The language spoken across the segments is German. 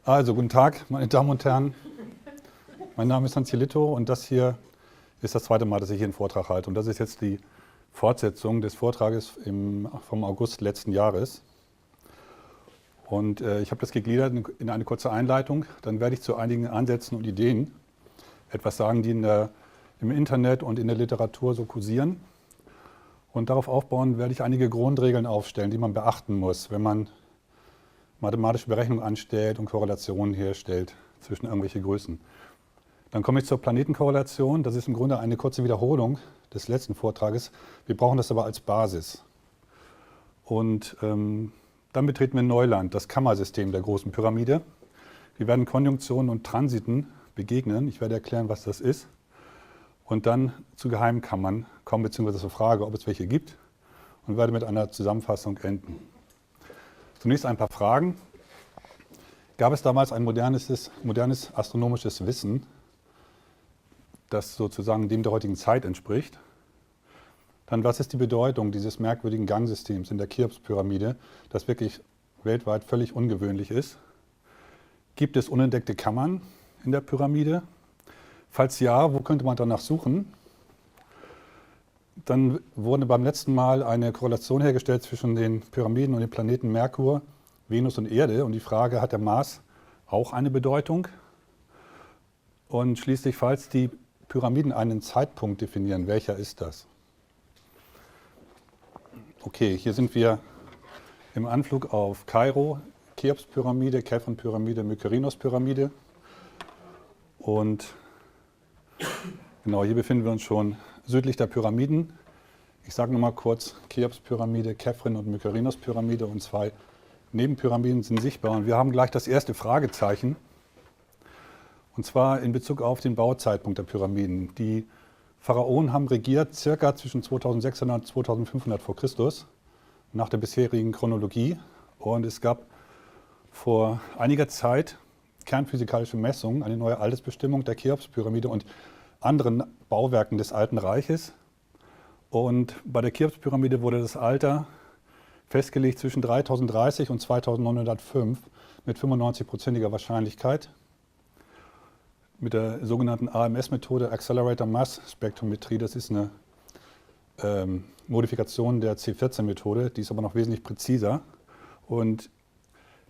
Also, guten Tag, meine Damen und Herren. Mein Name ist Hans Lito und das hier ist das zweite Mal, dass ich hier einen Vortrag halte. Und das ist jetzt die Fortsetzung des Vortrages vom August letzten Jahres. Und ich habe das gegliedert in eine kurze Einleitung. Dann werde ich zu einigen Ansätzen und Ideen etwas sagen, die im Internet und in der Literatur so kursieren. Und darauf aufbauen werde ich einige Grundregeln aufstellen, die man beachten muss, wenn man mathematische Berechnungen anstellt und Korrelationen herstellt zwischen irgendwelchen Größen. Dann komme ich zur Planetenkorrelation. Das ist im Grunde eine kurze Wiederholung des letzten Vortrages. Wir brauchen das aber als Basis. Und dann betreten wir Neuland, das Kammersystem der großen Pyramide. Wir werden Konjunktionen und Transiten begegnen. Ich werde erklären, was das ist. Und dann zu Geheimkammern kommen, beziehungsweise zur Frage, ob es welche gibt. Und werde mit einer Zusammenfassung enden. Zunächst ein paar Fragen. Gab es damals ein modernes astronomisches Wissen, das sozusagen dem der heutigen Zeit entspricht? Dann, was ist die Bedeutung dieses merkwürdigen Gangsystems in der Cheops-Pyramide, das wirklich weltweit völlig ungewöhnlich ist? Gibt es unentdeckte Kammern in der Pyramide? Falls ja, wo könnte man danach suchen? Dann wurde beim letzten Mal eine Korrelation hergestellt zwischen den Pyramiden und den Planeten Merkur, Venus und Erde. Und die Frage, hat der Mars auch eine Bedeutung? Und schließlich, falls die Pyramiden einen Zeitpunkt definieren, welcher ist das? Okay, hier sind wir im Anflug auf Kairo, Cheops-Pyramide, Khafre-Pyramide, Mykerinos-Pyramide. Und genau, hier befinden wir uns schon südlich der Pyramiden. Ich sage nur mal kurz, Cheops-Pyramide, Khafre- und Mykerinos-Pyramide und zwei Nebenpyramiden sind sichtbar. Und wir haben gleich das erste Fragezeichen, und zwar in Bezug auf den Bauzeitpunkt der Pyramiden. Die Pharaonen haben regiert circa zwischen 2600 und 2500 vor Christus, nach der bisherigen Chronologie. Und es gab vor einiger Zeit kernphysikalische Messungen, eine neue Altersbestimmung der Cheops-Pyramide und anderen Bauwerken des Alten Reiches. Und bei der Cheops-Pyramide wurde das Alter festgelegt zwischen 3030 und 2905 mit 95%iger Wahrscheinlichkeit. Mit der sogenannten AMS-Methode, Accelerator Mass Spectrometrie. Das ist eine Modifikation der C14-Methode, die ist aber noch wesentlich präziser. Und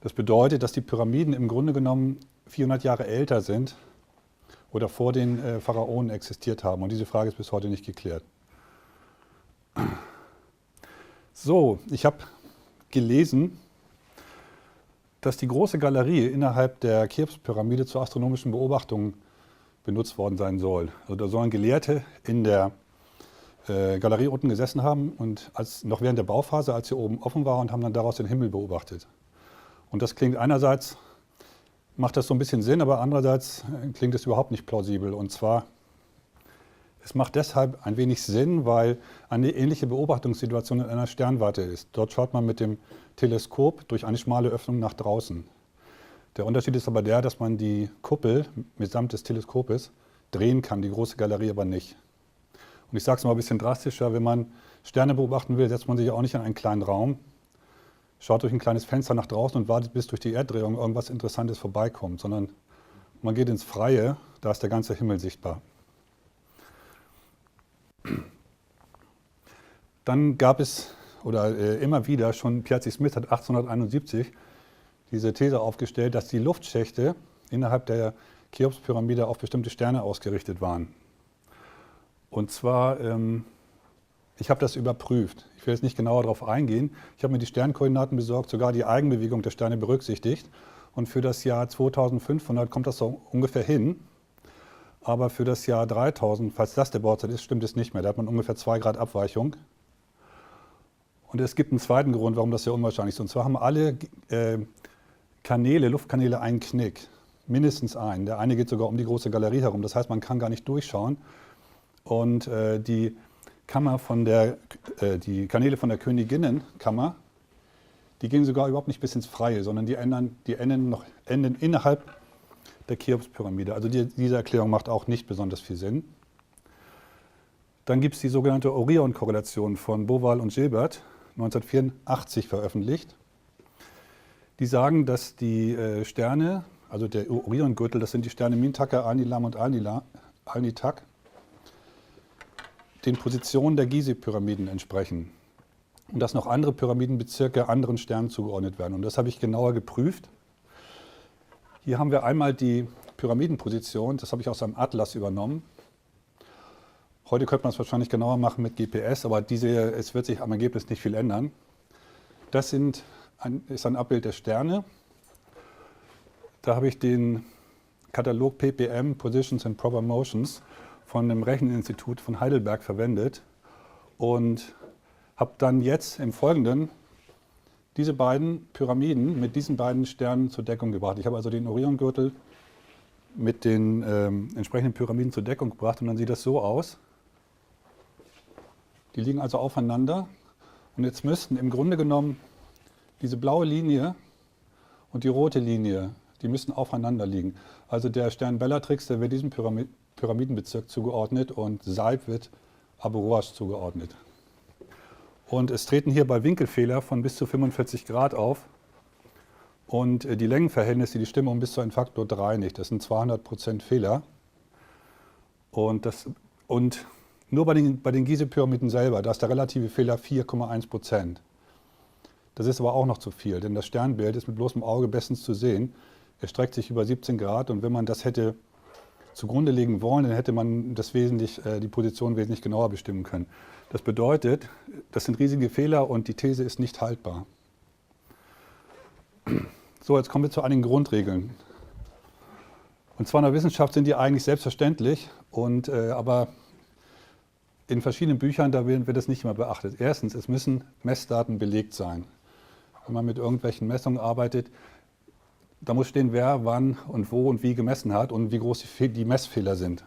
das bedeutet, dass die Pyramiden im Grunde genommen 400 Jahre älter sind oder vor den Pharaonen existiert haben. Und diese Frage ist bis heute nicht geklärt. So, ich habe gelesen, dass die große Galerie innerhalb der Cheops-Pyramide zu astronomischen Beobachtungen benutzt worden sein soll. Also da sollen Gelehrte in der Galerie unten gesessen haben und noch während der Bauphase, als sie oben offen war, und haben dann daraus den Himmel beobachtet. Und das klingt einerseits, macht das so ein bisschen Sinn, aber andererseits klingt es überhaupt nicht plausibel. Und zwar, es macht deshalb ein wenig Sinn, weil eine ähnliche Beobachtungssituation in einer Sternwarte ist. Dort schaut man mit dem Teleskop durch eine schmale Öffnung nach draußen. Der Unterschied ist aber der, dass man die Kuppel mitsamt des Teleskopes drehen kann, die große Galerie aber nicht. Und ich sage es mal ein bisschen drastischer, wenn man Sterne beobachten will, setzt man sich auch nicht in einen kleinen Raum, schaut durch ein kleines Fenster nach draußen und wartet, bis durch die Erddrehung irgendwas Interessantes vorbeikommt, sondern man geht ins Freie, da ist der ganze Himmel sichtbar. Dann gab es, immer wieder, schon Piazzi Smyth hat 1871 diese These aufgestellt, dass die Luftschächte innerhalb der Cheops-Pyramide auf bestimmte Sterne ausgerichtet waren. Und zwar, ich habe das überprüft. Ich will jetzt nicht genauer darauf eingehen. Ich habe mir die Sternkoordinaten besorgt, sogar die Eigenbewegung der Sterne berücksichtigt. Und für das Jahr 2500 kommt das so ungefähr hin. Aber für das Jahr 3000, falls das der Bauzeit ist, stimmt es nicht mehr. Da hat man ungefähr 2 Grad Abweichung. Und es gibt einen zweiten Grund, warum das sehr unwahrscheinlich ist. Und zwar haben alle Luftkanäle einen Knick. Mindestens einen. Der eine geht sogar um die große Galerie herum. Das heißt, man kann gar nicht durchschauen. Und die Kanäle von der Königinnenkammer, die gehen sogar überhaupt nicht bis ins Freie, sondern die enden innerhalb der Cheops-Pyramide. Also diese Erklärung macht auch nicht besonders viel Sinn. Dann gibt es die sogenannte Orion-Korrelation von Bowal und Gilbert, 1984 veröffentlicht. Die sagen, dass die Sterne, also der Orion-Gürtel, das sind die Sterne Mintaka, Alnilam und Alnitak, den Positionen der Gizeh-Pyramiden entsprechen. Und dass noch andere Pyramidenbezirke anderen Sternen zugeordnet werden. Und das habe ich genauer geprüft. Hier haben wir einmal die Pyramidenposition, das habe ich aus einem Atlas übernommen. Heute könnte man es wahrscheinlich genauer machen mit GPS, aber es wird sich am Ergebnis nicht viel ändern. Das ist ein Abbild der Sterne. Da habe ich den Katalog PPM, Positions and Proper Motions, von dem Recheninstitut von Heidelberg verwendet und habe dann jetzt im Folgenden diese beiden Pyramiden mit diesen beiden Sternen zur Deckung gebracht. Ich habe also den Oriongürtel mit den entsprechenden Pyramiden zur Deckung gebracht und dann sieht das so aus. Die liegen also aufeinander und jetzt müssten im Grunde genommen diese blaue Linie und die rote Linie, die müssen aufeinander liegen. Also der Stern Bellatrix, der wird diesem Pyramidenbezirk zugeordnet und Seib wird Abu Roash zugeordnet. Und es treten hierbei Winkelfehler von bis zu 45 Grad auf und die Längenverhältnisse, die stimmen um bis zu einem Faktor 3 nicht. Das sind 200% Fehler. Und nur bei den Gizeh-Pyramiden selber, da ist der relative Fehler 4,1%. Das ist aber auch noch zu viel, denn das Sternbild ist mit bloßem Auge bestens zu sehen. Es streckt sich über 17 Grad und wenn man das hätte zugrunde legen wollen, dann hätte man die Position wesentlich genauer bestimmen können. Das bedeutet, das sind riesige Fehler und die These ist nicht haltbar. So, jetzt kommen wir zu einigen Grundregeln. Und zwar in der Wissenschaft sind die eigentlich selbstverständlich, aber in verschiedenen Büchern, da wird das nicht immer beachtet. Erstens, es müssen Messdaten belegt sein. Wenn man mit irgendwelchen Messungen arbeitet, da muss stehen, wer, wann und wo und wie gemessen hat und wie groß die Messfehler sind.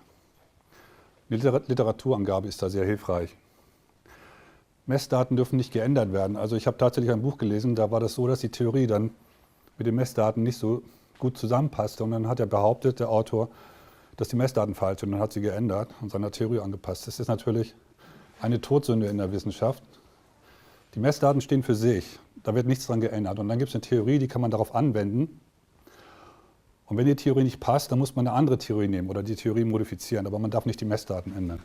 Die Literaturangabe ist da sehr hilfreich. Messdaten dürfen nicht geändert werden. Also ich habe tatsächlich ein Buch gelesen, da war das so, dass die Theorie dann mit den Messdaten nicht so gut zusammenpasste. Und dann hat er behauptet, der Autor, dass die Messdaten falsch sind und dann hat sie geändert und seiner Theorie angepasst. Das ist natürlich eine Todsünde in der Wissenschaft. Die Messdaten stehen für sich, da wird nichts dran geändert. Und dann gibt es eine Theorie, die kann man darauf anwenden. Und wenn die Theorie nicht passt, dann muss man eine andere Theorie nehmen oder die Theorie modifizieren, aber man darf nicht die Messdaten ändern.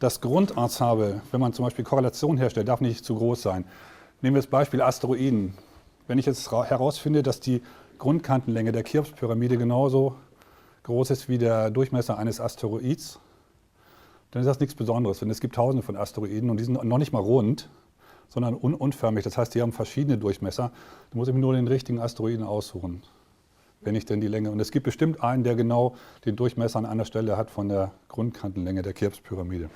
Das Grundensemble, wenn man zum Beispiel Korrelation herstellt, darf nicht zu groß sein. Nehmen wir das Beispiel Asteroiden. Wenn ich jetzt herausfinde, dass die Grundkantenlänge der Cheops-Pyramide genauso groß ist wie der Durchmesser eines Asteroids, dann ist das nichts Besonderes. Denn es gibt Tausende von Asteroiden und die sind noch nicht mal rund, sondern unförmig. Das heißt, die haben verschiedene Durchmesser. Da muss ich mir nur den richtigen Asteroiden aussuchen, wenn ich denn die Länge. Und es gibt bestimmt einen, der genau den Durchmesser an einer Stelle hat von der Grundkantenlänge der Cheops-Pyramide.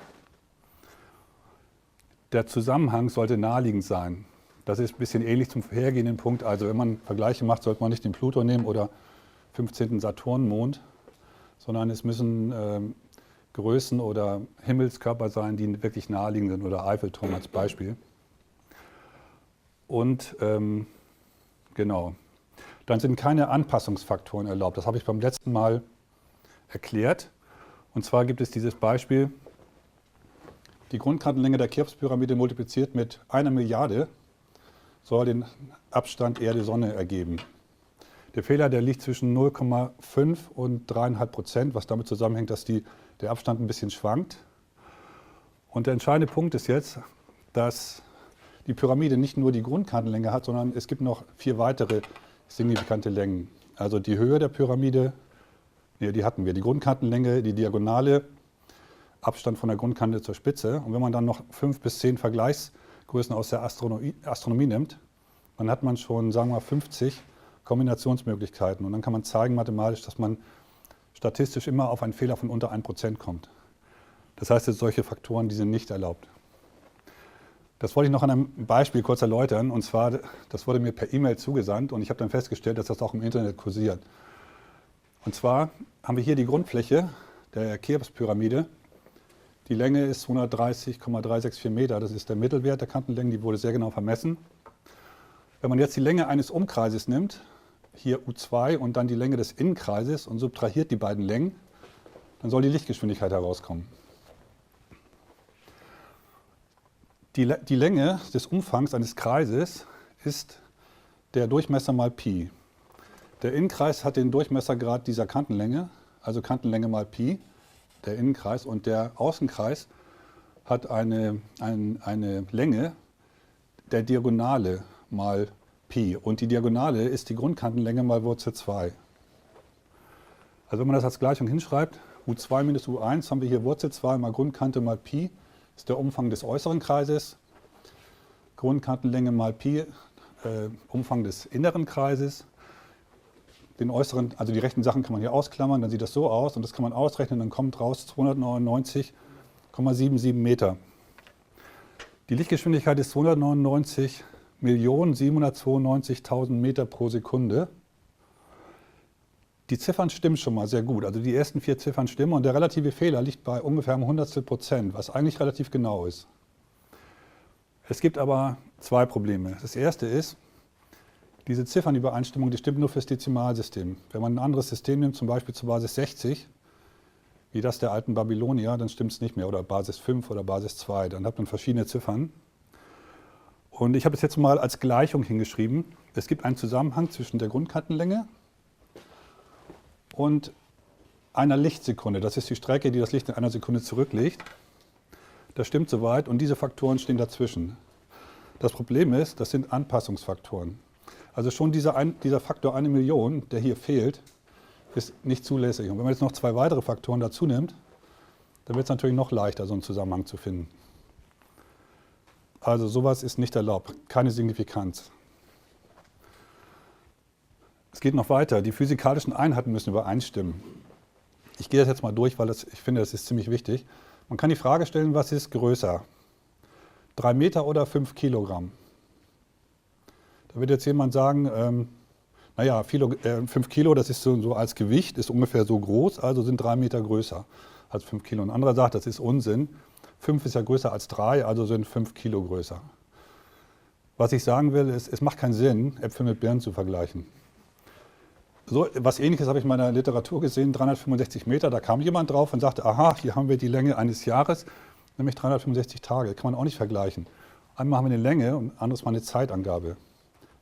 Der Zusammenhang sollte naheliegend sein. Das ist ein bisschen ähnlich zum vorhergehenden Punkt. Also wenn man Vergleiche macht, sollte man nicht den Pluto nehmen oder 15. Saturnmond, sondern es müssen Größen oder Himmelskörper sein, die wirklich naheliegend sind, oder Eiffelturm als Beispiel. Und genau, dann sind keine Anpassungsfaktoren erlaubt. Das habe ich beim letzten Mal erklärt. Und zwar gibt es dieses Beispiel, die Grundkantenlänge der Cheops-Pyramide multipliziert mit 1 Milliarde soll den Abstand Erde-Sonne ergeben. Der Fehler, der liegt zwischen 0,5 und 3,5%, was damit zusammenhängt, dass der Abstand ein bisschen schwankt. Und der entscheidende Punkt ist jetzt, dass die Pyramide nicht nur die Grundkantenlänge hat, sondern es gibt noch 4 weitere signifikante Längen. Also die Höhe der Pyramide, die hatten wir, die Grundkantenlänge, die Diagonale, Abstand von der Grundkante zur Spitze. Und wenn man dann noch 5 bis 10 Vergleichsgrößen aus der Astronomie nimmt, dann hat man schon, sagen wir mal, 50 Kombinationsmöglichkeiten. Und dann kann man zeigen mathematisch, dass man statistisch immer auf einen Fehler von unter 1% kommt. Das heißt, jetzt solche Faktoren, die sind nicht erlaubt. Das wollte ich noch an einem Beispiel kurz erläutern. Und zwar, das wurde mir per E-Mail zugesandt und ich habe dann festgestellt, dass das auch im Internet kursiert. Und zwar haben wir hier die Grundfläche der Cheops-Pyramide. Die Länge ist 130,364 Meter. Das ist der Mittelwert der Kantenlängen, die wurde sehr genau vermessen. Wenn man jetzt die Länge eines Umkreises nimmt, hier U2 und dann die Länge des Innenkreises und subtrahiert die beiden Längen, dann soll die Lichtgeschwindigkeit herauskommen. Die Länge des Umfangs eines Kreises ist der Durchmesser mal Pi. Der Innenkreis hat den Durchmessergrad dieser Kantenlänge, also Kantenlänge mal Pi, der Innenkreis, und der Außenkreis hat eine Länge der Diagonale mal Pi. Und die Diagonale ist die Grundkantenlänge mal Wurzel 2. Also wenn man das als Gleichung hinschreibt, U2 minus U1, haben wir hier Wurzel 2 mal Grundkante mal Pi, ist der Umfang des äußeren Kreises. Grundkantenlänge mal Pi, Umfang des inneren Kreises. Den äußeren, also die rechten Sachen kann man hier ausklammern, dann sieht das so aus und das kann man ausrechnen, dann kommt raus 299,77 Meter. Die Lichtgeschwindigkeit ist 299.792.000 Meter pro Sekunde. Die Ziffern stimmen schon mal sehr gut, also die ersten 4 Ziffern stimmen und der relative Fehler liegt bei ungefähr einem Hundertstel%, was eigentlich relativ genau ist. Es gibt aber 2 Probleme. Das erste ist, diese Ziffernübereinstimmung, die stimmt nur fürs Dezimalsystem. Wenn man ein anderes System nimmt, zum Beispiel zur Basis 60, wie das der alten Babylonier, dann stimmt es nicht mehr, oder Basis 5 oder Basis 2, dann hat man verschiedene Ziffern. Und ich habe es jetzt mal als Gleichung hingeschrieben. Es gibt einen Zusammenhang zwischen der Grundkantenlänge und einer Lichtsekunde. Das ist die Strecke, die das Licht in einer Sekunde zurücklegt. Das stimmt soweit und diese Faktoren stehen dazwischen. Das Problem ist, das sind Anpassungsfaktoren. Also schon dieser Faktor 1 Million, der hier fehlt, ist nicht zulässig. Und wenn man jetzt noch 2 weitere Faktoren dazu nimmt, dann wird es natürlich noch leichter, so einen Zusammenhang zu finden. Also sowas ist nicht erlaubt, keine Signifikanz. Es geht noch weiter, die physikalischen Einheiten müssen übereinstimmen. Ich gehe das jetzt mal durch, weil ich finde, das ist ziemlich wichtig. Man kann die Frage stellen, was ist größer? 3 Meter oder 5 Kilogramm? Da wird jetzt jemand sagen, naja, 5 Kilo, das ist so als Gewicht, ist ungefähr so groß, also sind 3 Meter größer als 5 Kilo. Ein anderer sagt, das ist Unsinn. 5 ist ja größer als 3, also sind 5 Kilo größer. Was ich sagen will, ist, es macht keinen Sinn, Äpfel mit Birnen zu vergleichen. So was Ähnliches habe ich in meiner Literatur gesehen, 365 Meter, da kam jemand drauf und sagte, aha, hier haben wir die Länge eines Jahres, nämlich 365 Tage, kann man auch nicht vergleichen. Einmal haben wir eine Länge und anderes mal eine Zeitangabe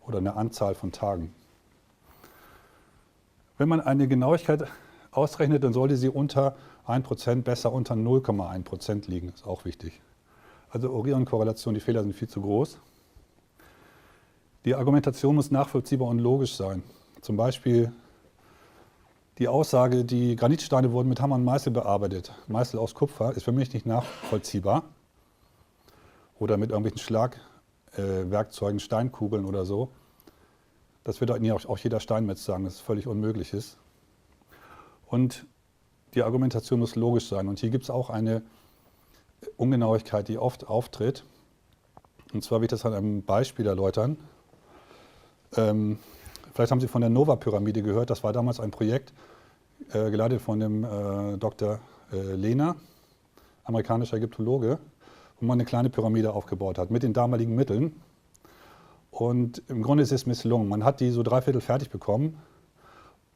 oder eine Anzahl von Tagen. Wenn man eine Genauigkeit ausrechnet, dann sollte sie unter 1%, besser unter 0,1% liegen, ist auch wichtig. Also Orion-Korrelation, die Fehler sind viel zu groß. Die Argumentation muss nachvollziehbar und logisch sein. Zum Beispiel die Aussage, die Granitsteine wurden mit Hammer und Meißel bearbeitet. Meißel aus Kupfer ist für mich nicht nachvollziehbar. Oder mit irgendwelchen Schlagwerkzeugen, Steinkugeln oder so. Das wird auch jeder Steinmetz sagen, dass es völlig unmöglich ist. Und die Argumentation muss logisch sein. Und hier gibt es auch eine Ungenauigkeit, die oft auftritt. Und zwar will ich das an einem Beispiel erläutern. Vielleicht haben Sie von der Nova-Pyramide gehört. Das war damals ein Projekt, geleitet von dem Dr. Lehner, amerikanischer Ägyptologe, wo man eine kleine Pyramide aufgebaut hat mit den damaligen Mitteln. Und im Grunde ist es misslungen. Man hat die so 3/4 fertig bekommen.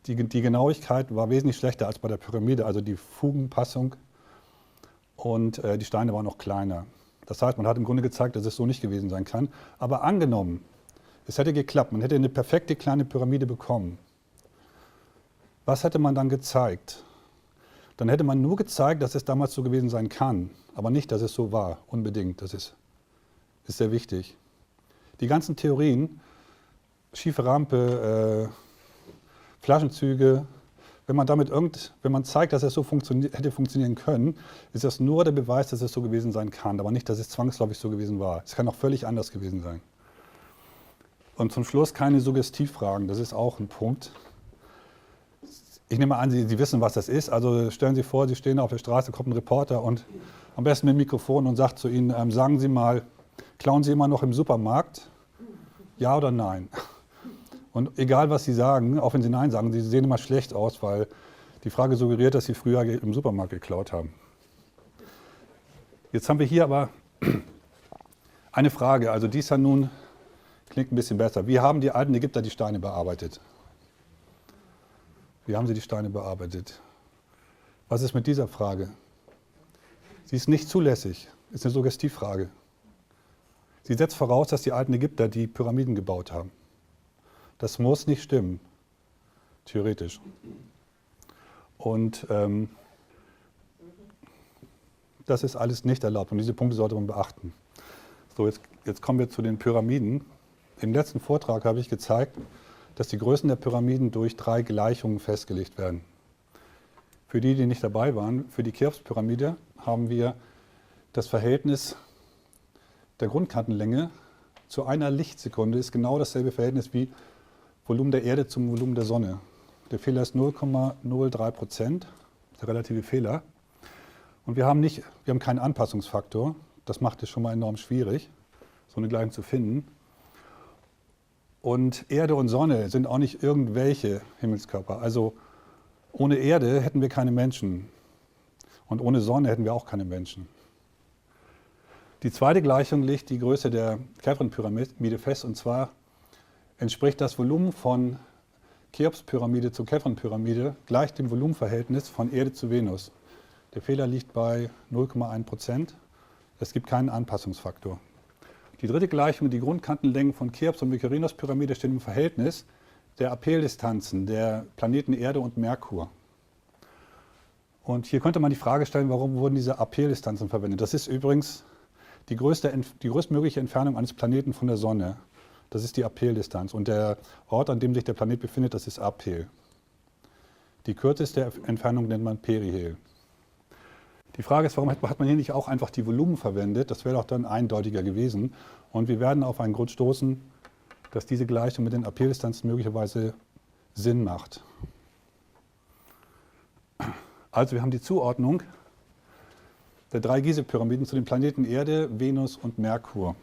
Die Genauigkeit war wesentlich schlechter als bei der Pyramide, also die Fugenpassung, und die Steine waren noch kleiner. Das heißt, man hat im Grunde gezeigt, dass es so nicht gewesen sein kann. Aber angenommen, es hätte geklappt, man hätte eine perfekte kleine Pyramide bekommen. Was hätte man dann gezeigt? Dann hätte man nur gezeigt, dass es damals so gewesen sein kann, aber nicht, dass es so war, unbedingt. Das ist sehr wichtig. Die ganzen Theorien, schiefe Rampe, Flaschenzüge, wenn man zeigt, dass es so hätte funktionieren können, ist das nur der Beweis, dass es so gewesen sein kann, aber nicht, dass es zwangsläufig so gewesen war. Es kann auch völlig anders gewesen sein. Und zum Schluss keine Suggestivfragen, das ist auch ein Punkt. Ich nehme an, Sie wissen, was das ist. Also stellen Sie vor, Sie stehen auf der Straße, kommt ein Reporter und am besten mit dem Mikrofon und sagt zu Ihnen, sagen Sie mal, klauen Sie immer noch im Supermarkt? Ja oder nein? Und egal, was Sie sagen, auch wenn Sie Nein sagen, Sie sehen immer schlecht aus, weil die Frage suggeriert, dass Sie früher im Supermarkt geklaut haben. Jetzt haben wir hier aber eine Frage, also die ist ja nun, klingt ein bisschen besser. Wie haben die alten Ägypter die Steine bearbeitet? Wie haben sie die Steine bearbeitet? Was ist mit dieser Frage? Sie ist nicht zulässig, ist eine Suggestivfrage. Sie setzt voraus, dass die alten Ägypter die Pyramiden gebaut haben. Das muss nicht stimmen, theoretisch. Und das ist alles nicht erlaubt und diese Punkte sollte man beachten. So, jetzt kommen wir zu den Pyramiden. Im letzten Vortrag habe ich gezeigt, dass die Größen der Pyramiden durch 3 Gleichungen festgelegt werden. Für die, die nicht dabei waren, für die Cheops-Pyramide haben wir das Verhältnis der Grundkantenlänge zu einer Lichtsekunde ist genau dasselbe Verhältnis wie Volumen der Erde zum Volumen der Sonne. Der Fehler ist 0,03%, der relative Fehler. Und wir haben keinen Anpassungsfaktor. Das macht es schon mal enorm schwierig, so eine Gleichung zu finden. Und Erde und Sonne sind auch nicht irgendwelche Himmelskörper. Also ohne Erde hätten wir keine Menschen. Und ohne Sonne hätten wir auch keine Menschen. Die zweite Gleichung legt die Größe der Chephren-Pyramide fest. Und zwar entspricht das Volumen von Cheops-Pyramide zu Chephren-Pyramide gleich dem Volumenverhältnis von Erde zu Venus. Der Fehler liegt bei 0,1%. Es gibt keinen Anpassungsfaktor. Die dritte Gleichung, die Grundkantenlängen von Cheops und Mykerinos-Pyramide stehen im Verhältnis der Apeldistanzen der Planeten Erde und Merkur. Und hier könnte man die Frage stellen, warum wurden diese Apeldistanzen verwendet? Das ist übrigens die größtmögliche Entfernung eines Planeten von der Sonne. Das ist die Apeldistanz. Und der Ort, an dem sich der Planet befindet, das ist Apel. Die kürzeste Entfernung nennt man Perihel. Die Frage ist, warum hat man hier nicht auch einfach die Volumen verwendet? Das wäre doch dann eindeutiger gewesen. Und wir werden auf einen Grund stoßen, dass diese Gleichung mit den Apeldistanzen möglicherweise Sinn macht. Also wir haben die Zuordnung der 3 Gizeh-Pyramiden zu den Planeten Erde, Venus und Merkur.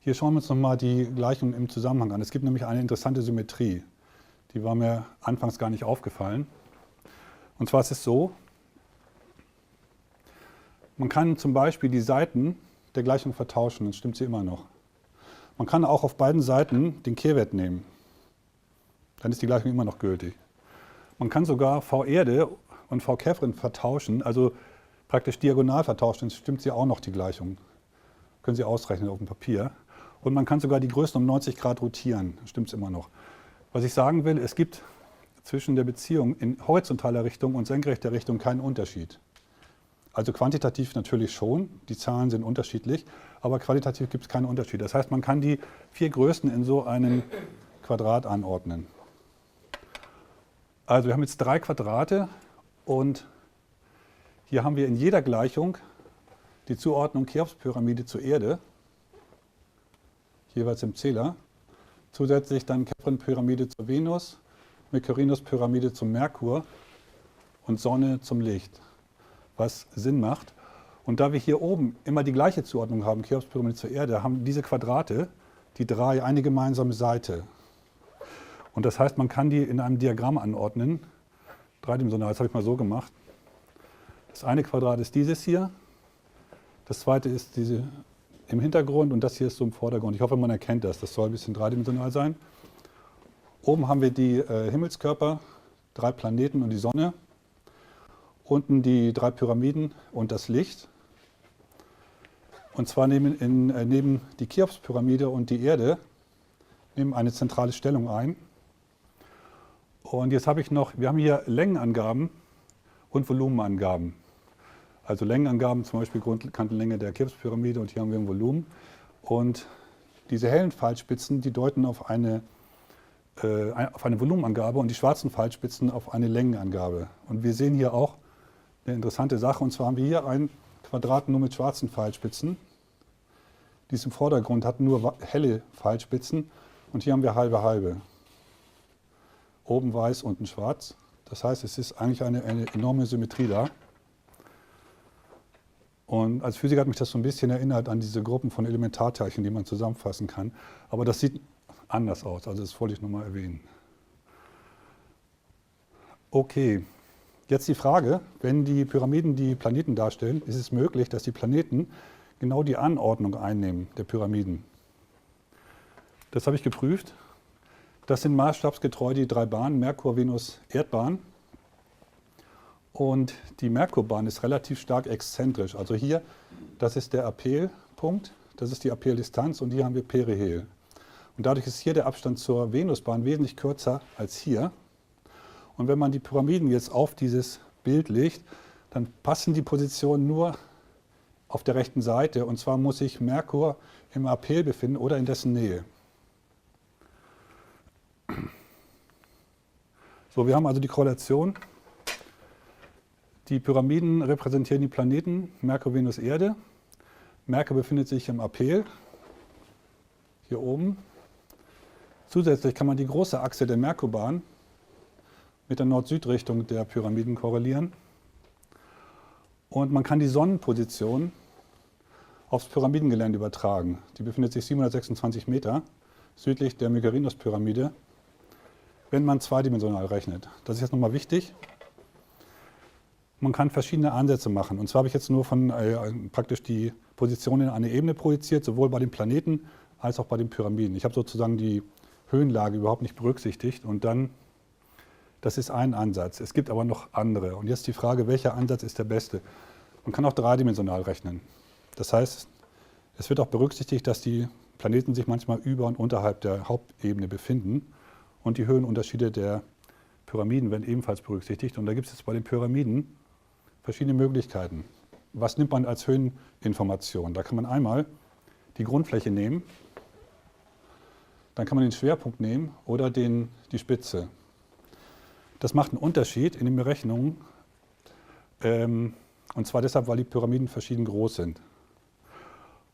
Hier schauen wir uns nochmal die Gleichung im Zusammenhang an. Es gibt nämlich eine interessante Symmetrie. Die war mir anfangs gar nicht aufgefallen. Und zwar ist es so, man kann zum Beispiel die Seiten der Gleichung vertauschen, dann stimmt sie immer noch. Man kann auch auf beiden Seiten den Kehrwert nehmen. Dann ist die Gleichung immer noch gültig. Man kann sogar V Erde und V Chephren vertauschen, also praktisch diagonal vertauschen, dann stimmt sie auch noch die Gleichung. Können Sie ausrechnen auf dem Papier. Und man kann sogar die Größen um 90 Grad rotieren, dann stimmt es immer noch. Was ich sagen will, es gibt zwischen der Beziehung in horizontaler Richtung und senkrechter Richtung keinen Unterschied. Also quantitativ natürlich schon, die Zahlen sind unterschiedlich, aber qualitativ gibt es keinen Unterschied. Das heißt, man kann die 4 Größen in so einem Quadrat anordnen. Also wir haben jetzt 3 Quadrate und hier haben wir in jeder Gleichung die Zuordnung Cheops-Pyramide zur Erde, jeweils im Zähler. Zusätzlich dann Chephren-Pyramide zur Venus, Mykerinos-Pyramide zum Merkur und Sonne zum Licht, was Sinn macht. Und da wir hier oben immer die gleiche Zuordnung haben, Cheops-Pyramide zur Erde, haben diese Quadrate, die 3, eine gemeinsame Seite. Und das heißt, man kann die in einem Diagramm anordnen, dreidimensional, das habe ich mal so gemacht. Das eine Quadrat ist dieses hier, das zweite ist diese im Hintergrund und das hier ist so im Vordergrund. Ich hoffe, man erkennt das. Das soll ein bisschen dreidimensional sein. Oben haben wir die Himmelskörper, 3 Planeten und die Sonne. Unten die 3 Pyramiden und das Licht. Und zwar nehmen die Cheops-Pyramide und die Erde nehmen eine zentrale Stellung ein. Und jetzt wir haben hier Längenangaben und Volumenangaben. Also Längenangaben, zum Beispiel Grundkantenlänge der Cheops-Pyramide und hier haben wir ein Volumen. Und diese hellen Pfeilspitzen, die deuten auf eine Volumenangabe und die schwarzen Pfeilspitzen auf eine Längenangabe. Und wir sehen hier auch eine interessante Sache, und zwar haben wir hier ein Quadrat nur mit schwarzen Pfeilspitzen. Dies im Vordergrund hat nur helle Pfeilspitzen und hier haben wir halbe halbe. Oben weiß, unten schwarz. Das heißt, es ist eigentlich eine enorme Symmetrie da. Und als Physiker hat mich das so ein bisschen erinnert an diese Gruppen von Elementarteilchen, die man zusammenfassen kann. Aber das sieht anders aus, also das wollte ich nochmal erwähnen. Okay, jetzt die Frage, wenn die Pyramiden die Planeten darstellen, ist es möglich, dass die Planeten genau die Anordnung einnehmen der Pyramiden. Das habe ich geprüft. Das sind maßstabsgetreu die 3 Bahnen, Merkur, Venus, Erdbahn. Und die Merkurbahn ist relativ stark exzentrisch. Also hier, das ist der Apelpunkt, das ist die Apeldistanz und hier haben wir Perihel. Und dadurch ist hier der Abstand zur Venusbahn wesentlich kürzer als hier. Und wenn man die Pyramiden jetzt auf dieses Bild legt, dann passen die Positionen nur auf der rechten Seite. Und zwar muss sich Merkur im Apel befinden oder in dessen Nähe. So, wir haben also die Korrelation. Die Pyramiden repräsentieren die Planeten Merkur, Venus, Erde. Merkur befindet sich im Apel, hier oben. Zusätzlich kann man die große Achse der Merkurbahn mit der Nord-Süd-Richtung der Pyramiden korrelieren. Und man kann die Sonnenposition aufs Pyramidengelände übertragen. Die befindet sich 726 Meter südlich der Mykerinos-Pyramide, wenn man zweidimensional rechnet. Das ist jetzt nochmal wichtig. Man kann verschiedene Ansätze machen. Und zwar habe ich jetzt nur von praktisch die Position in eine Ebene projiziert, sowohl bei den Planeten als auch bei den Pyramiden. Ich habe sozusagen die Höhenlage überhaupt nicht berücksichtigt. Und dann, das ist ein Ansatz. Es gibt aber noch andere. Und jetzt die Frage, welcher Ansatz ist der beste? Man kann auch dreidimensional rechnen. Das heißt, es wird auch berücksichtigt, dass die Planeten sich manchmal über und unterhalb der Hauptebene befinden. Und die Höhenunterschiede der Pyramiden werden ebenfalls berücksichtigt. Und da gibt es jetzt bei den Pyramiden verschiedene Möglichkeiten. Was nimmt man als Höheninformation? Da kann man einmal die Grundfläche nehmen, dann kann man den Schwerpunkt nehmen oder die Spitze. Das macht einen Unterschied in den Berechnungen, und zwar deshalb, weil die Pyramiden verschieden groß sind.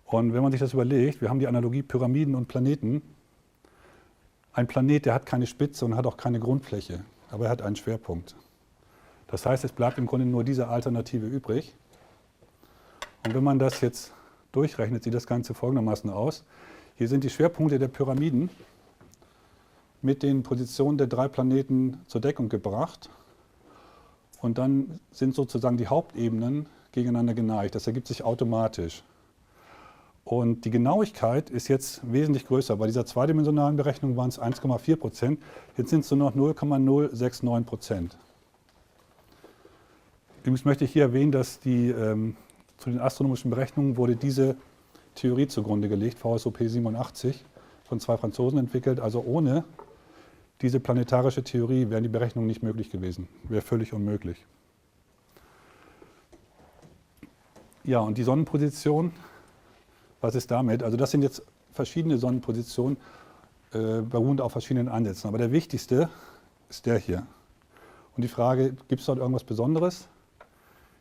Und wenn man sich das überlegt, wir haben die Analogie Pyramiden und Planeten. Ein Planet, der hat keine Spitze und hat auch keine Grundfläche, aber er hat einen Schwerpunkt. Das heißt, es bleibt im Grunde nur diese Alternative übrig. Und wenn man das jetzt durchrechnet, sieht das Ganze folgendermaßen aus. Hier sind die Schwerpunkte der Pyramiden mit den Positionen der drei Planeten zur Deckung gebracht. Und dann sind sozusagen die Hauptebenen gegeneinander geneigt. Das ergibt sich automatisch. Und die Genauigkeit ist jetzt wesentlich größer. Bei dieser zweidimensionalen Berechnung waren es 1,4%. Jetzt sind es nur noch 0,069%. Übrigens möchte ich hier erwähnen, dass zu den astronomischen Berechnungen wurde diese Theorie zugrunde gelegt, VSOP 87, von zwei Franzosen entwickelt. Also ohne diese planetarische Theorie wären die Berechnungen nicht möglich gewesen. Wäre völlig unmöglich. Ja, und die Sonnenposition, was ist damit? Also das sind jetzt verschiedene Sonnenpositionen, beruhend auf verschiedenen Ansätzen. Aber der wichtigste ist der hier. Und die Frage, gibt es dort irgendwas Besonderes?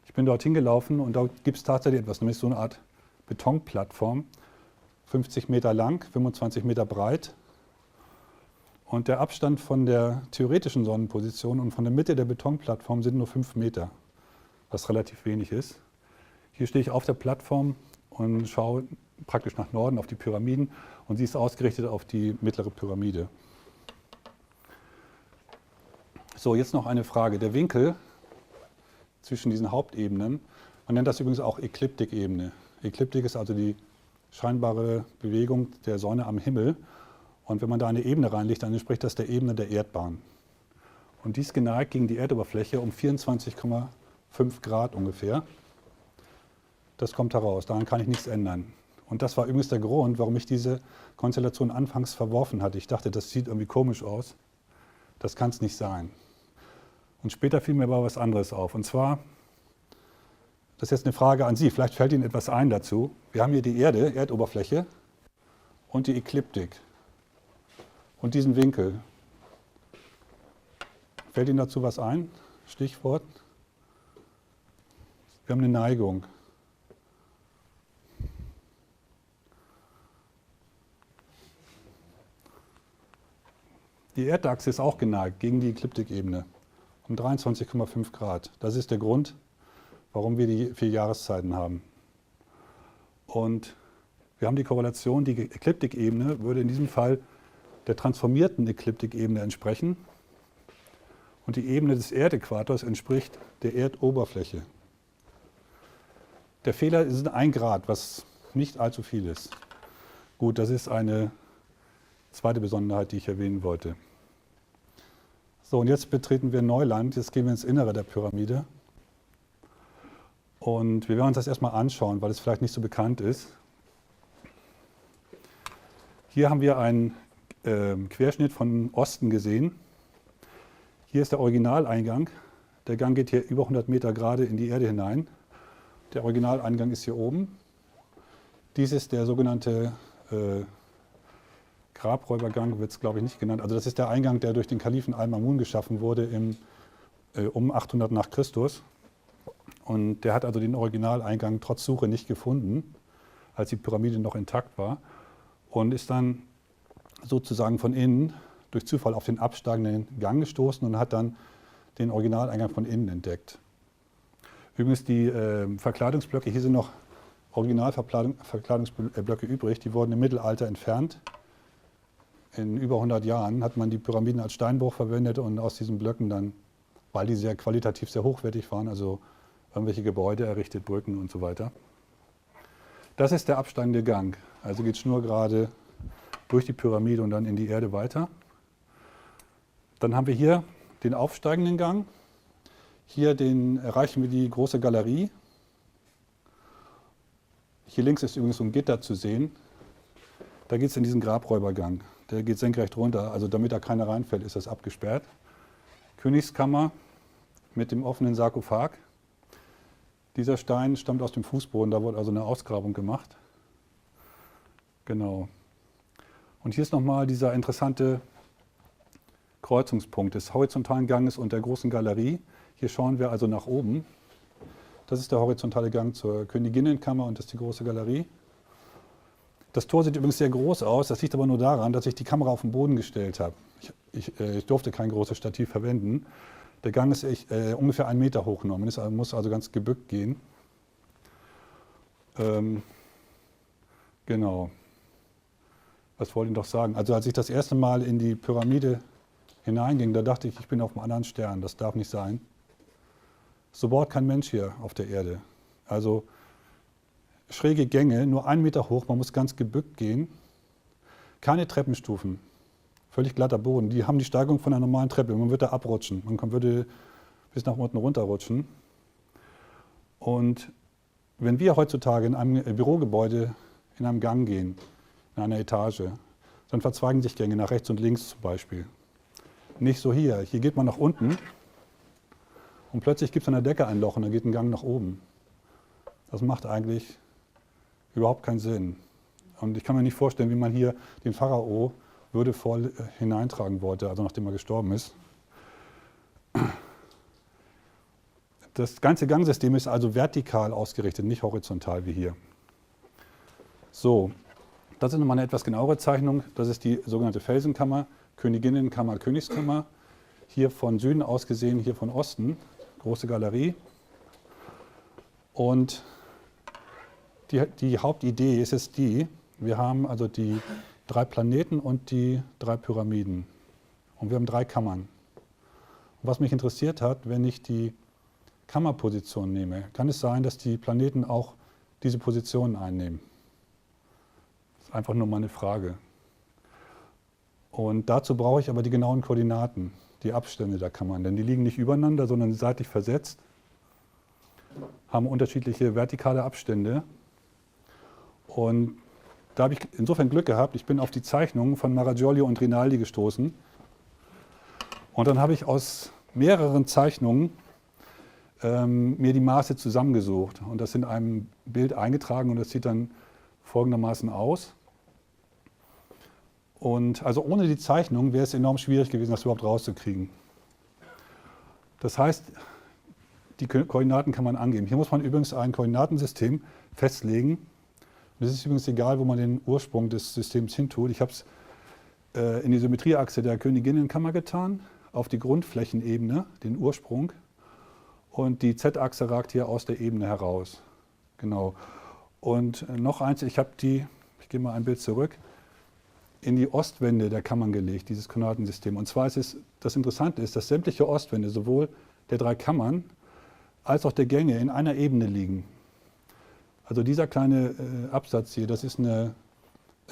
Ich bin dorthin gelaufen und da gibt es tatsächlich etwas, nämlich so eine Art Betonplattform, 50 Meter lang, 25 Meter breit. Und der Abstand von der theoretischen Sonnenposition und von der Mitte der Betonplattform sind nur 5 Meter, was relativ wenig ist. Hier stehe ich auf der Plattform und schaue praktisch nach Norden auf die Pyramiden und sie ist ausgerichtet auf die mittlere Pyramide. So, jetzt noch eine Frage. Der Winkel zwischen diesen Hauptebenen, man nennt das übrigens auch Ekliptikebene. Ekliptik ist also die scheinbare Bewegung der Sonne am Himmel. Und wenn man da eine Ebene reinlegt, dann entspricht das der Ebene der Erdbahn. Und die ist geneigt gegen die Erdoberfläche um 24,5 Grad ungefähr. Das kommt heraus, daran kann ich nichts ändern. Und das war übrigens der Grund, warum ich diese Konstellation anfangs verworfen hatte. Ich dachte, das sieht irgendwie komisch aus. Das kann es nicht sein. Und später fiel mir aber was anderes auf. Und zwar, das ist jetzt eine Frage an Sie, vielleicht fällt Ihnen etwas ein dazu. Wir haben hier die Erde, Erdoberfläche und die Ekliptik und diesen Winkel. Fällt Ihnen dazu was ein? Stichwort? Wir haben eine Neigung. Die Erdachse ist auch geneigt gegen die Ekliptikebene um 23,5 Grad. Das ist der Grund, warum wir die 4 Jahreszeiten haben. Und wir haben die Korrelation, die Ekliptikebene würde in diesem Fall der transformierten Ekliptikebene entsprechen. Und die Ebene des Erdäquators entspricht der Erdoberfläche. Der Fehler ist 1 Grad, was nicht allzu viel ist. Gut, das ist eine zweite Besonderheit, die ich erwähnen wollte. So, und jetzt betreten wir Neuland. Jetzt gehen wir ins Innere der Pyramide. Und wir werden uns das erstmal anschauen, weil es vielleicht nicht so bekannt ist. Hier haben wir einen Querschnitt von Osten gesehen. Hier ist der Originaleingang. Der Gang geht hier über 100 Meter gerade in die Erde hinein. Der Originaleingang ist hier oben. Dies ist der sogenannte Grabräubergang, wird es glaube ich nicht genannt. Also das ist der Eingang, der durch den Kalifen Al-Mamun geschaffen wurde um 800 nach Christus. Und der hat also den Originaleingang trotz Suche nicht gefunden, als die Pyramide noch intakt war. Und ist dann sozusagen von innen durch Zufall auf den absteigenden Gang gestoßen und hat dann den Originaleingang von innen entdeckt. Übrigens die Verkleidungsblöcke, hier sind noch Originalverkleidungsblöcke übrig, die wurden im Mittelalter entfernt. In über 100 Jahren hat man die Pyramiden als Steinbruch verwendet und aus diesen Blöcken dann, weil die qualitativ sehr hochwertig waren, also irgendwelche Gebäude errichtet, Brücken und so weiter. Das ist der absteigende Gang, also geht schnurgerade durch die Pyramide und dann in die Erde weiter. Dann haben wir hier den aufsteigenden Gang. Hier erreichen wir die große Galerie. Hier links ist übrigens so ein Gitter zu sehen. Da geht es in diesen Grabräubergang. Der geht senkrecht runter, also damit da keiner reinfällt, ist das abgesperrt. Königskammer mit dem offenen Sarkophag. Dieser Stein stammt aus dem Fußboden, da wurde also eine Ausgrabung gemacht. Genau. Und hier ist nochmal dieser interessante Kreuzungspunkt des horizontalen Ganges und der großen Galerie. Hier schauen wir also nach oben. Das ist der horizontale Gang zur Königinnenkammer und das ist die große Galerie. Das Tor sieht übrigens sehr groß aus, das liegt aber nur daran, dass ich die Kamera auf den Boden gestellt habe. Ich durfte kein großes Stativ verwenden. Der Gang ist ungefähr 1 Meter hoch, man muss also ganz gebückt gehen. Genau. Was wollte ich noch sagen? Also als ich das erste Mal in die Pyramide hineinging, da dachte ich, ich bin auf einem anderen Stern, das darf nicht sein. So baut kein Mensch hier auf der Erde. Also schräge Gänge, nur 1 Meter hoch, man muss ganz gebückt gehen. Keine Treppenstufen, völlig glatter Boden. Die haben die Steigung von einer normalen Treppe, man würde da abrutschen, würde bis nach unten runterrutschen. Und wenn wir heutzutage in einem Bürogebäude in einem Gang gehen, in einer Etage, dann verzweigen sich Gänge nach rechts und links zum Beispiel. Nicht so hier. Hier geht man nach unten und plötzlich gibt es an der Decke ein Loch und dann geht ein Gang nach oben. Das macht eigentlich überhaupt keinen Sinn. Und ich kann mir nicht vorstellen, wie man hier den Pharao würdevoll hineintragen wollte, also nachdem er gestorben ist. Das ganze Gangsystem ist also vertikal ausgerichtet, nicht horizontal wie hier. So, das ist nochmal eine etwas genauere Zeichnung. Das ist die sogenannte Felsenkammer, Königinnenkammer, Königskammer. Hier von Süden aus gesehen, hier von Osten, große Galerie. Und die Hauptidee ist es wir haben also die 3 Planeten und die 3 Pyramiden. Und wir haben 3 Kammern. Und was mich interessiert hat, wenn ich die Kammerposition nehme, kann es sein, dass die Planeten auch diese Positionen einnehmen. Das ist einfach nur mal eine Frage. Und dazu brauche ich aber die genauen Koordinaten, die Abstände der Kammern. Denn die liegen nicht übereinander, sondern seitlich versetzt, haben unterschiedliche vertikale Abstände. Und da habe ich insofern Glück gehabt, ich bin auf die Zeichnungen von Maragiolio und Rinaldi gestoßen. Und dann habe ich aus mehreren Zeichnungen mir die Maße zusammengesucht und das in einem Bild eingetragen und das sieht dann folgendermaßen aus. Und also ohne die Zeichnung wäre es enorm schwierig gewesen, das überhaupt rauszukriegen. Das heißt, die Koordinaten kann man angeben. Hier muss man übrigens ein Koordinatensystem festlegen. Und es ist übrigens egal, wo man den Ursprung des Systems hintut. Ich habe es in die Symmetrieachse der Königinnenkammer getan, auf die Grundflächenebene, den Ursprung. Und die Z-Achse ragt hier aus der Ebene heraus. Genau. Und noch eins, ich gehe mal ein Bild zurück, in die Ostwände der Kammern gelegt, dieses Koordinatensystem. Und zwar ist es, das Interessante ist, dass sämtliche Ostwände, sowohl der 3 Kammern als auch der Gänge, in einer Ebene liegen. Also dieser kleine Absatz hier, das ist eine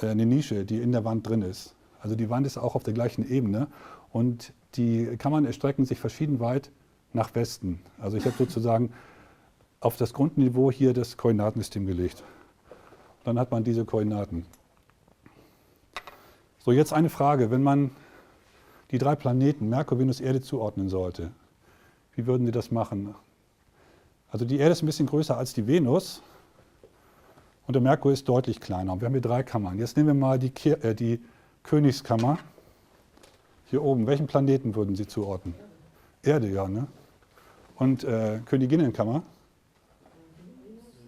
Nische, die in der Wand drin ist. Also die Wand ist auch auf der gleichen Ebene und die Kammern erstrecken sich verschieden weit nach Westen. Also ich habe sozusagen auf das Grundniveau hier das Koordinatensystem gelegt. Dann hat man diese Koordinaten. So, jetzt eine Frage. Wenn man die 3 Planeten, Merkur, Venus, Erde, zuordnen sollte, wie würden Sie das machen? Also die Erde ist ein bisschen größer als die Venus und der Merkur ist deutlich kleiner. Und wir haben hier 3 Kammern. Jetzt nehmen wir mal die Königskammer hier oben. Welchen Planeten würden Sie zuordnen? Erde, ja, ne? Und Königinnenkammer?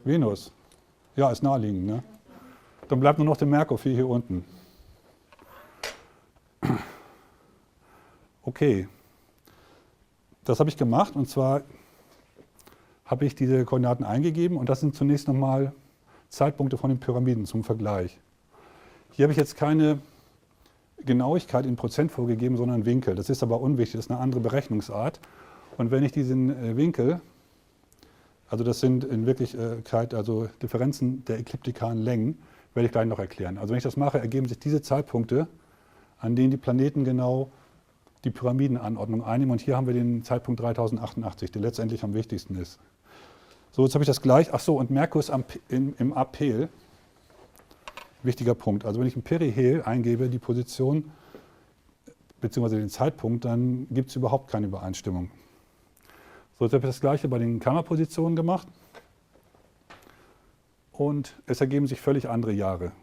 Venus. Ja, ist naheliegend, ne? Dann bleibt nur noch der Merkur hier unten. Okay, das habe ich gemacht und zwar habe ich diese Koordinaten eingegeben und das sind zunächst nochmal Zeitpunkte von den Pyramiden zum Vergleich. Hier habe ich jetzt keine Genauigkeit in Prozent vorgegeben, sondern Winkel. Das ist aber unwichtig, das ist eine andere Berechnungsart. Und wenn ich diesen Winkel, also das sind in Wirklichkeit also Differenzen der ekliptikalen Längen, werde ich gleich noch erklären. Also wenn ich das mache, ergeben sich diese Zeitpunkte, an denen die Planeten genau die Pyramidenanordnung einnehmen. Und hier haben wir den Zeitpunkt 3088, der letztendlich am wichtigsten ist. So, jetzt habe ich das gleich. Ach so, und Merkur ist im Aphel. Wichtiger Punkt. Also wenn ich im Perihel eingebe, die Position bzw. den Zeitpunkt, dann gibt es überhaupt keine Übereinstimmung. So, jetzt habe ich das gleiche bei den Kammerpositionen gemacht. Und es ergeben sich völlig andere Jahre.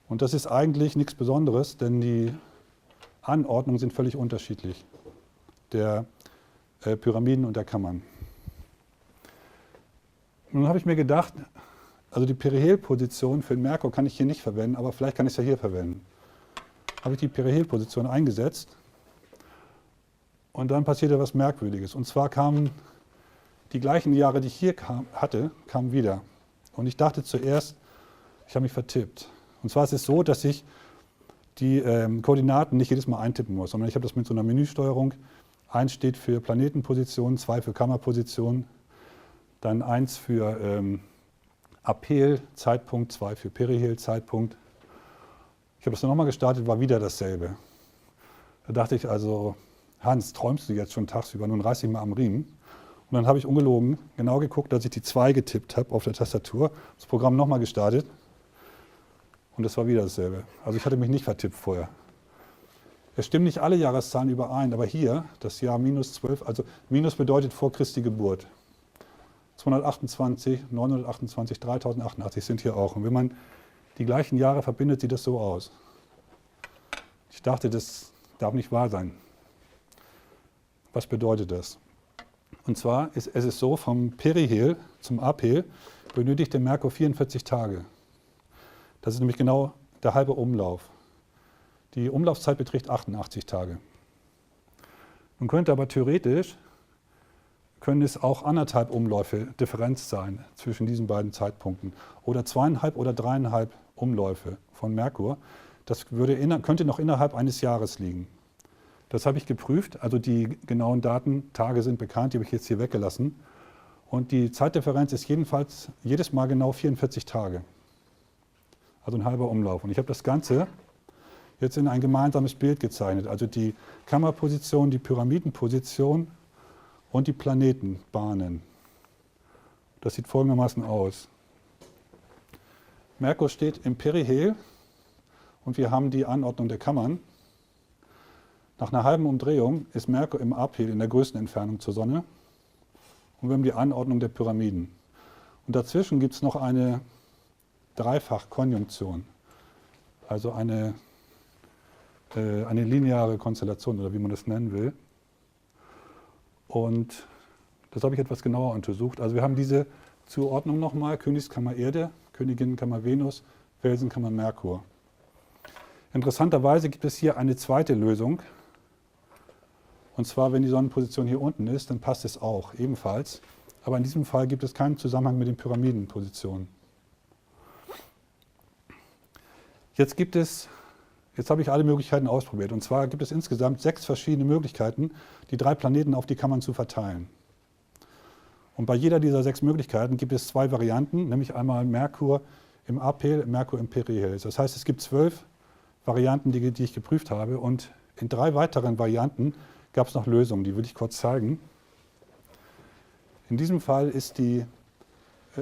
Und das ist eigentlich nichts Besonderes, denn die Anordnungen sind völlig unterschiedlich, der Pyramiden und der Kammern. Nun habe ich mir gedacht, also die Perihelposition für den Merkur kann ich hier nicht verwenden, aber vielleicht kann ich es ja hier verwenden. Habe ich die Perihelposition eingesetzt und dann passierte was Merkwürdiges. Und zwar kamen die gleichen Jahre, die ich hier hatte, kamen wieder. Und ich dachte zuerst, ich habe mich vertippt. Und zwar ist es so, dass ich die Koordinaten nicht jedes Mal eintippen muss, sondern ich habe das mit so einer Menüsteuerung. 1 steht für Planetenposition, 2 für Kammerposition, dann 1 für Aphel-Zeitpunkt, 2 für Perihel-Zeitpunkt. Ich habe das dann nochmal gestartet, war wieder dasselbe. Da dachte ich also, Hans, träumst du jetzt schon tagsüber? Nun reiß dich mal am Riemen. Und dann habe ich ungelogen genau geguckt, dass ich die 2 getippt habe auf der Tastatur, das Programm nochmal gestartet. Und es war wieder dasselbe. Also ich hatte mich nicht vertippt vorher. Es stimmen nicht alle Jahreszahlen überein, aber hier, das Jahr -12, also Minus bedeutet vor Christi Geburt. 228, 928, 3088 sind hier auch. Und wenn man die gleichen Jahre verbindet, sieht das so aus. Ich dachte, das darf nicht wahr sein. Was bedeutet das? Und zwar ist es so, vom Perihel zum Aphel benötigt der Merkur 44 Tage. Das ist nämlich genau der halbe Umlauf. Die Umlaufzeit beträgt 88 Tage. Nun könnte aber theoretisch, können es auch 1,5 Umläufe Differenz sein zwischen diesen beiden Zeitpunkten oder 2,5 oder 3,5 Umläufe von Merkur. Das könnte noch innerhalb eines Jahres liegen. Das habe ich geprüft, also die genauen Daten, Tage sind bekannt, die habe ich jetzt hier weggelassen. Und die Zeitdifferenz ist jedenfalls jedes Mal genau 44 Tage. Also ein halber Umlauf. Und ich habe das Ganze jetzt in ein gemeinsames Bild gezeichnet. Also die Kammerposition, die Pyramidenposition und die Planetenbahnen. Das sieht folgendermaßen aus. Merkur steht im Perihel und wir haben die Anordnung der Kammern. Nach einer halben Umdrehung ist Merkur im Aphel in der größten Entfernung zur Sonne und wir haben die Anordnung der Pyramiden. Und dazwischen gibt es noch eine Dreifachkonjunktion, also eine lineare Konstellation oder wie man das nennen will. Und das habe ich etwas genauer untersucht. Also wir haben diese Zuordnung nochmal, Königskammer Erde, Königinnenkammer Venus, Felsenkammer Merkur. Interessanterweise gibt es hier eine zweite Lösung. Und zwar, wenn die Sonnenposition hier unten ist, dann passt es auch ebenfalls. Aber in diesem Fall gibt es keinen Zusammenhang mit den Pyramidenpositionen. Jetzt habe ich alle Möglichkeiten ausprobiert. Und zwar gibt es insgesamt 6 verschiedene Möglichkeiten, die 3 Planeten auf die Kammern zu verteilen. Und bei jeder dieser 6 Möglichkeiten gibt es 2 Varianten, nämlich einmal Merkur im Aphel, Merkur im Perihel. Das heißt, es gibt 12 Varianten, die ich geprüft habe. Und in 3 weiteren Varianten gab es noch Lösungen, die will ich kurz zeigen. In diesem Fall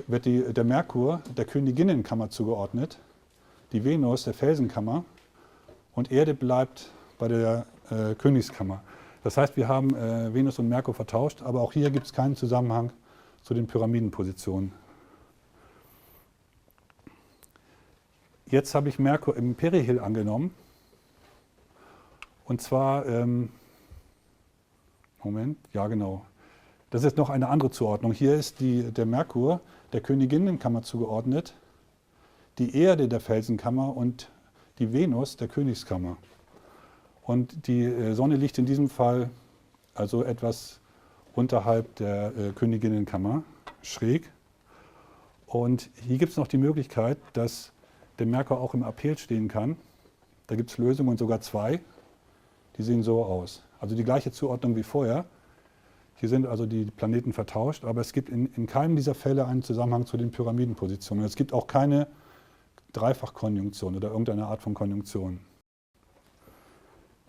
wird der Merkur der Königinnenkammer zugeordnet, die Venus der Felsenkammer und Erde bleibt bei der Königskammer. Das heißt, wir haben Venus und Merkur vertauscht, aber auch hier gibt es keinen Zusammenhang zu den Pyramidenpositionen. Jetzt habe ich Merkur im Perihel angenommen. Und zwar, Moment, ja genau. Das ist noch eine andere Zuordnung. Hier ist der Merkur der Königinnenkammer zugeordnet, die Erde der Felsenkammer und die Venus der Königskammer. Und die Sonne liegt in diesem Fall also etwas unterhalb der Königinnenkammer, schräg. Und hier gibt es noch die Möglichkeit, dass der Merkur auch im Aphel stehen kann. Da gibt es Lösungen, sogar zwei. Die sehen so aus. Also die gleiche Zuordnung wie vorher. Hier sind also die Planeten vertauscht, aber es gibt in keinem dieser Fälle einen Zusammenhang zu den Pyramidenpositionen. Es gibt auch keine Dreifachkonjunktion oder irgendeine Art von Konjunktion.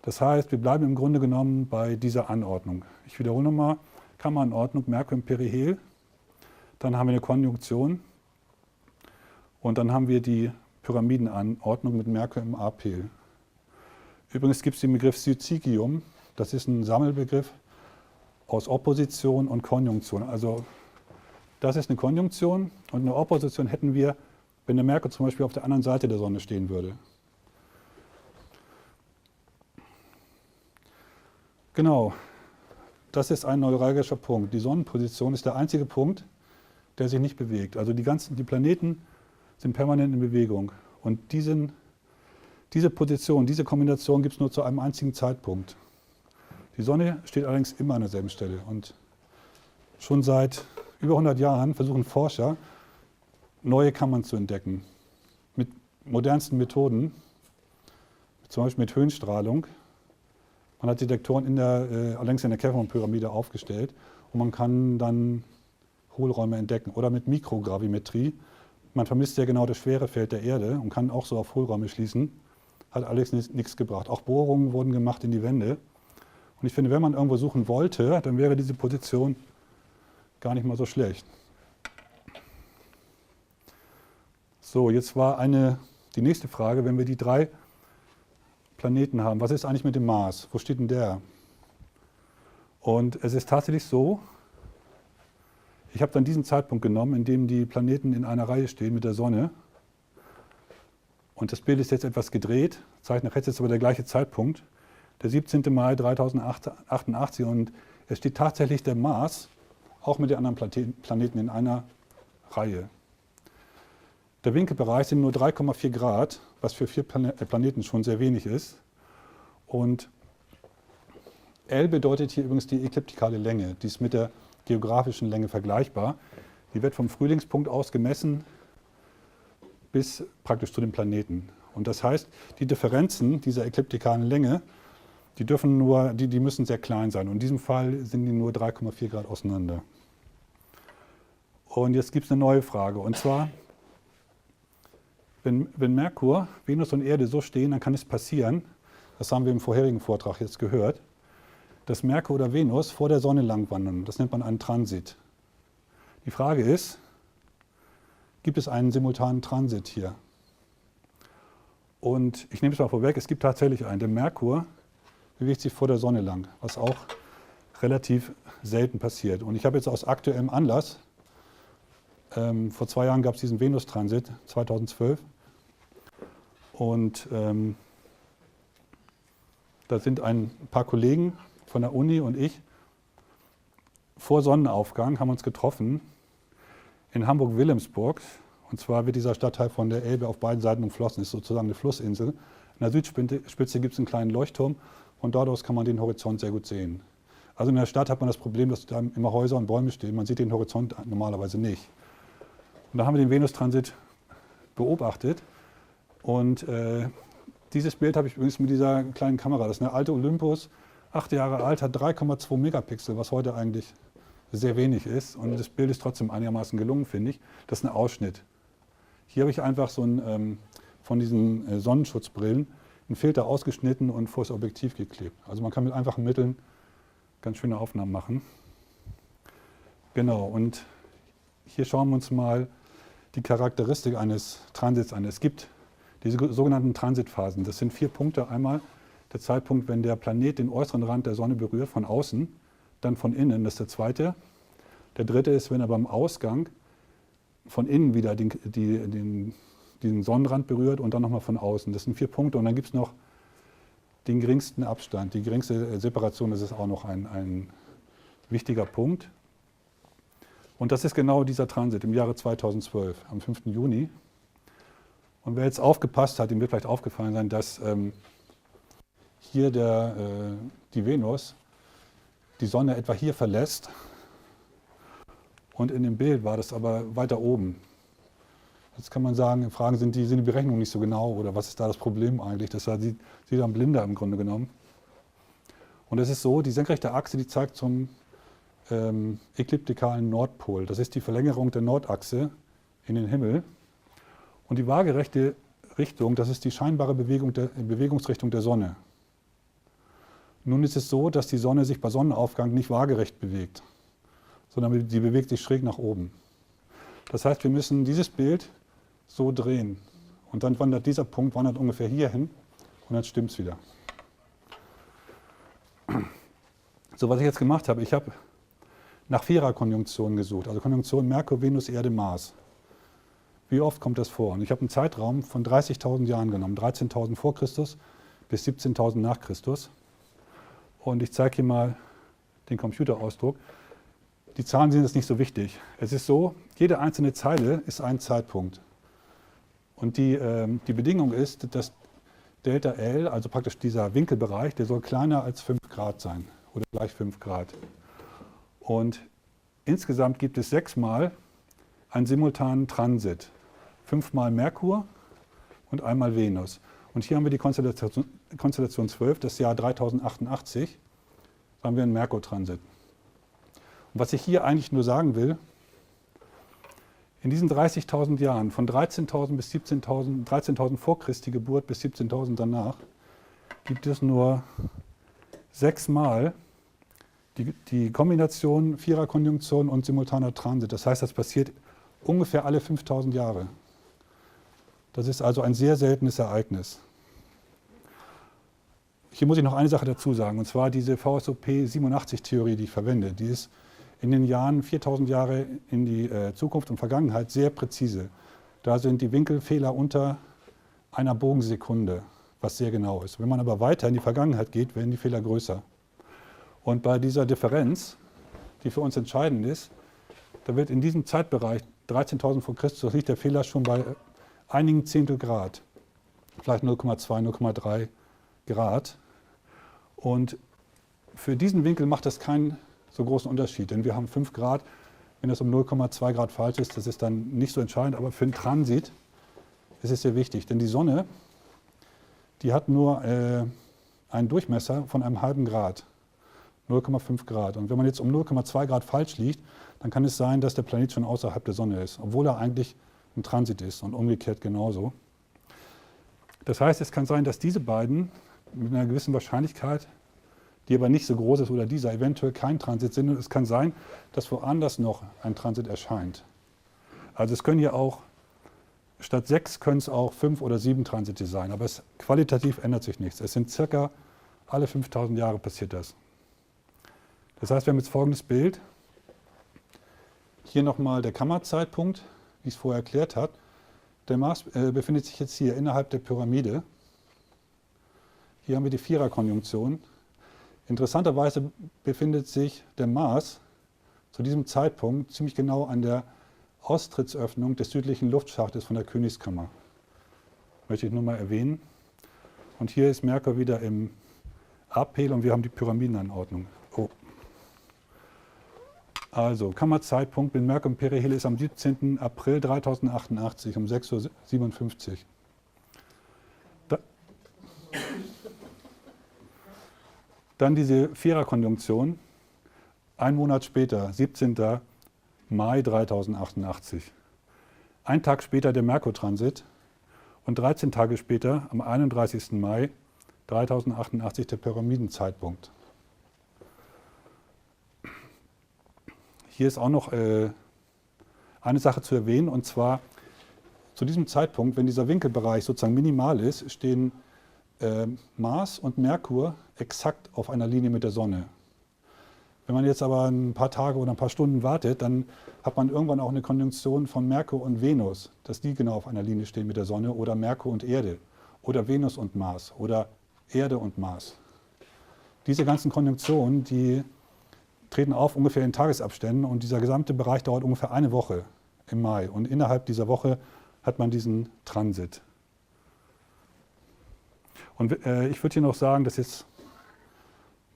Das heißt, wir bleiben im Grunde genommen bei dieser Anordnung. Ich wiederhole nochmal, Kammeranordnung, Merkur im Perihel, dann haben wir eine Konjunktion und dann haben wir die Pyramidenanordnung mit Merkur im Aphel. Übrigens gibt es den Begriff Syzygium, das ist ein Sammelbegriff aus Opposition und Konjunktion. Also das ist eine Konjunktion und eine Opposition hätten wir, wenn der Merkur zum Beispiel auf der anderen Seite der Sonne stehen würde. Genau, das ist ein neuralgischer Punkt. Die Sonnenposition ist der einzige Punkt, der sich nicht bewegt. Also die Planeten sind permanent in Bewegung. Und diese Position, diese Kombination gibt es nur zu einem einzigen Zeitpunkt. Die Sonne steht allerdings immer an derselben Stelle. Und schon seit über 100 Jahren versuchen Forscher, neue Kammern zu entdecken. Mit modernsten Methoden, zum Beispiel mit Höhenstrahlung. Man hat Detektoren allerdings in der Kepler-Pyramide aufgestellt und man kann dann Hohlräume entdecken. Oder mit Mikrogravimetrie. Man vermisst ja genau das Schwerefeld der Erde und kann auch so auf Hohlräume schließen. Hat allerdings nichts gebracht. Auch Bohrungen wurden gemacht in die Wände. Und ich finde, wenn man irgendwo suchen wollte, dann wäre diese Position gar nicht mal so schlecht. So, jetzt war die nächste Frage, wenn wir die 3 Planeten haben, was ist eigentlich mit dem Mars? Wo steht denn der? Und es ist tatsächlich so, ich habe dann diesen Zeitpunkt genommen, in dem die Planeten in einer Reihe stehen mit der Sonne. Und das Bild ist jetzt etwas gedreht, zeigt nach rechts ist aber der gleiche Zeitpunkt, der 17. Mai 3088 und es steht tatsächlich der Mars, auch mit den anderen Planeten in einer Reihe. Der Winkelbereich sind nur 3,4 Grad, was für 4 Planeten schon sehr wenig ist. Und L bedeutet hier übrigens die ekliptikale Länge, die ist mit der geografischen Länge vergleichbar. Die wird vom Frühlingspunkt aus gemessen bis praktisch zu den Planeten. Und das heißt, die Differenzen dieser ekliptikalen Länge, die müssen sehr klein sein. Und in diesem Fall sind die nur 3,4 Grad auseinander. Und jetzt gibt es eine neue Frage. Und zwar, wenn Merkur, Venus und Erde so stehen, dann kann es passieren, das haben wir im vorherigen Vortrag jetzt gehört, dass Merkur oder Venus vor der Sonne lang wandern. Das nennt man einen Transit. Die Frage ist, gibt es einen simultanen Transit hier? Und ich nehme es mal vorweg, es gibt tatsächlich einen. Der Merkur bewegt sich vor der Sonne lang, was auch relativ selten passiert. Und ich habe jetzt aus aktuellem Anlass, vor 2 Jahren gab es diesen Venus-Transit, 2012. Und da sind ein paar Kollegen von der Uni und ich vor Sonnenaufgang haben uns getroffen in Hamburg-Wilhelmsburg. Und zwar wird dieser Stadtteil von der Elbe auf beiden Seiten umflossen, ist sozusagen eine Flussinsel. An der Südspitze gibt es einen kleinen Leuchtturm und dort aus kann man den Horizont sehr gut sehen. Also in der Stadt hat man das Problem, dass da immer Häuser und Bäume stehen. Man sieht den Horizont normalerweise nicht. Und da haben wir den Venus-Transit beobachtet. Und dieses Bild habe ich übrigens mit dieser kleinen Kamera. Das ist eine alte Olympus, 8 Jahre alt, hat 3,2 Megapixel, was heute eigentlich sehr wenig ist. Und das Bild ist trotzdem einigermaßen gelungen, finde ich. Das ist ein Ausschnitt. Hier habe ich einfach so von diesen Sonnenschutzbrillen einen Filter ausgeschnitten und vor das Objektiv geklebt. Also man kann mit einfachen Mitteln ganz schöne Aufnahmen machen. Genau, und hier schauen wir uns mal die Charakteristik eines Transits an. Es gibt diese sogenannten Transitphasen. Das sind 4 Punkte. Einmal der Zeitpunkt, wenn der Planet den äußeren Rand der Sonne berührt, von außen, dann von innen, das ist der zweite. Der dritte ist, wenn er beim Ausgang von innen wieder diesen Sonnenrand berührt und dann nochmal von außen. Das sind 4 Punkte. Und dann gibt es noch den geringsten Abstand, die geringste Separation, das ist auch noch ein wichtiger Punkt. Und das ist genau dieser Transit im Jahre 2012, am 5. Juni. Und wer jetzt aufgepasst hat, dem wird vielleicht aufgefallen sein, dass hier die Venus die Sonne etwa hier verlässt. Und in dem Bild war das aber weiter oben. Jetzt kann man sagen, Fragen sind die Berechnungen nicht so genau oder was ist da das Problem eigentlich? Das sieht dann blinder im Grunde genommen. Und es ist so, die senkrechte Achse, die zeigt zum ekliptikalen Nordpol. Das ist die Verlängerung der Nordachse in den Himmel. Und die waagerechte Richtung, das ist die scheinbare Bewegungsrichtung der Sonne. Nun ist es so, dass die Sonne sich bei Sonnenaufgang nicht waagerecht bewegt, sondern sie bewegt sich schräg nach oben. Das heißt, wir müssen dieses Bild so drehen. Und dann wandert dieser Punkt ungefähr hier hin und dann stimmt es wieder. So, was ich jetzt gemacht habe, ich habe nach Viererkonjunktionen gesucht, also Konjunktion Merkur, Venus, Erde, Mars. Wie oft kommt das vor? Und ich habe einen Zeitraum von 30.000 Jahren genommen, 13.000 vor Christus bis 17.000 nach Christus. Und ich zeige hier mal den Computerausdruck. Die Zahlen sind jetzt nicht so wichtig. Es ist so, jede einzelne Zeile ist ein Zeitpunkt. Und die Bedingung ist, dass Delta L, also praktisch dieser Winkelbereich, der soll kleiner als 5 Grad sein oder gleich 5 Grad. Und insgesamt gibt es 6 Mal einen simultanen Transit. 5 Mal Merkur und einmal Venus. Und hier haben wir die Konstellation 12, das Jahr 3088, da haben wir einen Merkur-Transit. Und was ich hier eigentlich nur sagen will, in diesen 30.000 Jahren, von 13.000 bis 17.000, 13.000 vor Christi Geburt bis 17.000 danach, gibt es nur 6 Mal die Kombination Viererkonjunktion und simultaner Transit. Das heißt, das passiert ungefähr alle 5.000 Jahre. Das ist also ein sehr seltenes Ereignis. Hier muss ich noch eine Sache dazu sagen, und zwar diese VSOP-87-Theorie, die ich verwende, die ist in den Jahren 4.000 Jahre in die Zukunft und Vergangenheit sehr präzise. Da sind die Winkelfehler unter einer Bogensekunde, was sehr genau ist. Wenn man aber weiter in die Vergangenheit geht, werden die Fehler größer. Und bei dieser Differenz, die für uns entscheidend ist, da wird in diesem Zeitbereich 13.000 vor Christus liegt der Fehler schon bei einigen Zehntel Grad, vielleicht 0,2, 0,3 Grad. Und für diesen Winkel macht das keinen so großen Unterschied, denn wir haben 5 Grad. Wenn das um 0,2 Grad falsch ist, das ist dann nicht so entscheidend, aber für den Transit ist es sehr wichtig, denn die Sonne, die hat nur einen Durchmesser von einem halben Grad, 0,5 Grad. Und wenn man jetzt um 0,2 Grad falsch liegt, dann kann es sein, dass der Planet schon außerhalb der Sonne ist, obwohl er eigentlich im Transit ist und umgekehrt genauso. Das heißt, es kann sein, dass diese beiden mit einer gewissen Wahrscheinlichkeit, die aber nicht so groß ist, oder dieser eventuell kein Transit sind. Und es kann sein, dass woanders noch ein Transit erscheint. Also es können ja auch, statt 6 können es auch 5 oder 7 Transite sein, aber qualitativ ändert sich nichts. Es sind circa alle 5.000 Jahre passiert das. Das heißt, wir haben jetzt folgendes Bild. Hier nochmal der Kammerzeitpunkt, wie ich es vorher erklärt habe. Der Mars befindet sich jetzt hier innerhalb der Pyramide. Hier haben wir die Viererkonjunktion. Interessanterweise befindet sich der Mars zu diesem Zeitpunkt ziemlich genau an der Austrittsöffnung des südlichen Luftschachtes von der Königskammer. Möchte ich nur mal erwähnen. Und hier ist Merkur wieder im Aphel und wir haben die Pyramidenanordnung. Oh. Also, Kammerzeitpunkt mit Merkur im Perihel ist am 17. April 3088 um 6:57 Uhr. Dann diese Viererkonjunktion, ein Monat später, 17. Mai 3088. Ein Tag später der Merkur-Transit und 13 Tage später, am 31. Mai 3088, der Pyramidenzeitpunkt. hier ist auch noch eine Sache zu erwähnen, und zwar zu diesem Zeitpunkt, wenn dieser Winkelbereich sozusagen minimal ist, stehen Mars und Merkur exakt auf einer Linie mit der Sonne. Wenn man jetzt aber ein paar Tage oder ein paar Stunden wartet, dann hat man irgendwann auch eine Konjunktion von Merkur und Venus, dass die genau auf einer Linie stehen mit der Sonne, oder Merkur und Erde oder Venus und Mars oder Erde und Mars. Diese ganzen Konjunktionen, die treten auf ungefähr in Tagesabständen, und dieser gesamte Bereich dauert ungefähr eine Woche im Mai, und innerhalb dieser Woche hat man diesen Transit. Und ich würde hier noch sagen, das ist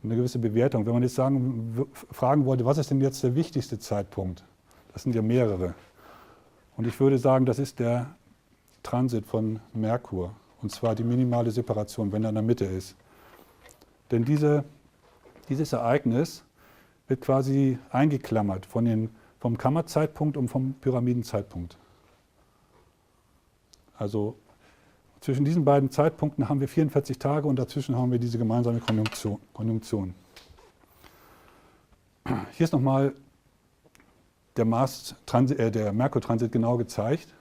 eine gewisse Bewertung. Wenn man jetzt fragen wollte, was ist denn jetzt der wichtigste Zeitpunkt? Das sind ja mehrere. Und ich würde sagen, das ist der Transit von Merkur. Und zwar die minimale Separation, wenn er in der Mitte ist. Denn dieses Ereignis wird quasi eingeklammert vom Kammerzeitpunkt und vom Pyramidenzeitpunkt. Also zwischen diesen beiden Zeitpunkten haben wir 44 Tage, und dazwischen haben wir diese gemeinsame Konjunktion. Hier ist nochmal der Merkur-Transit genau gezeigt.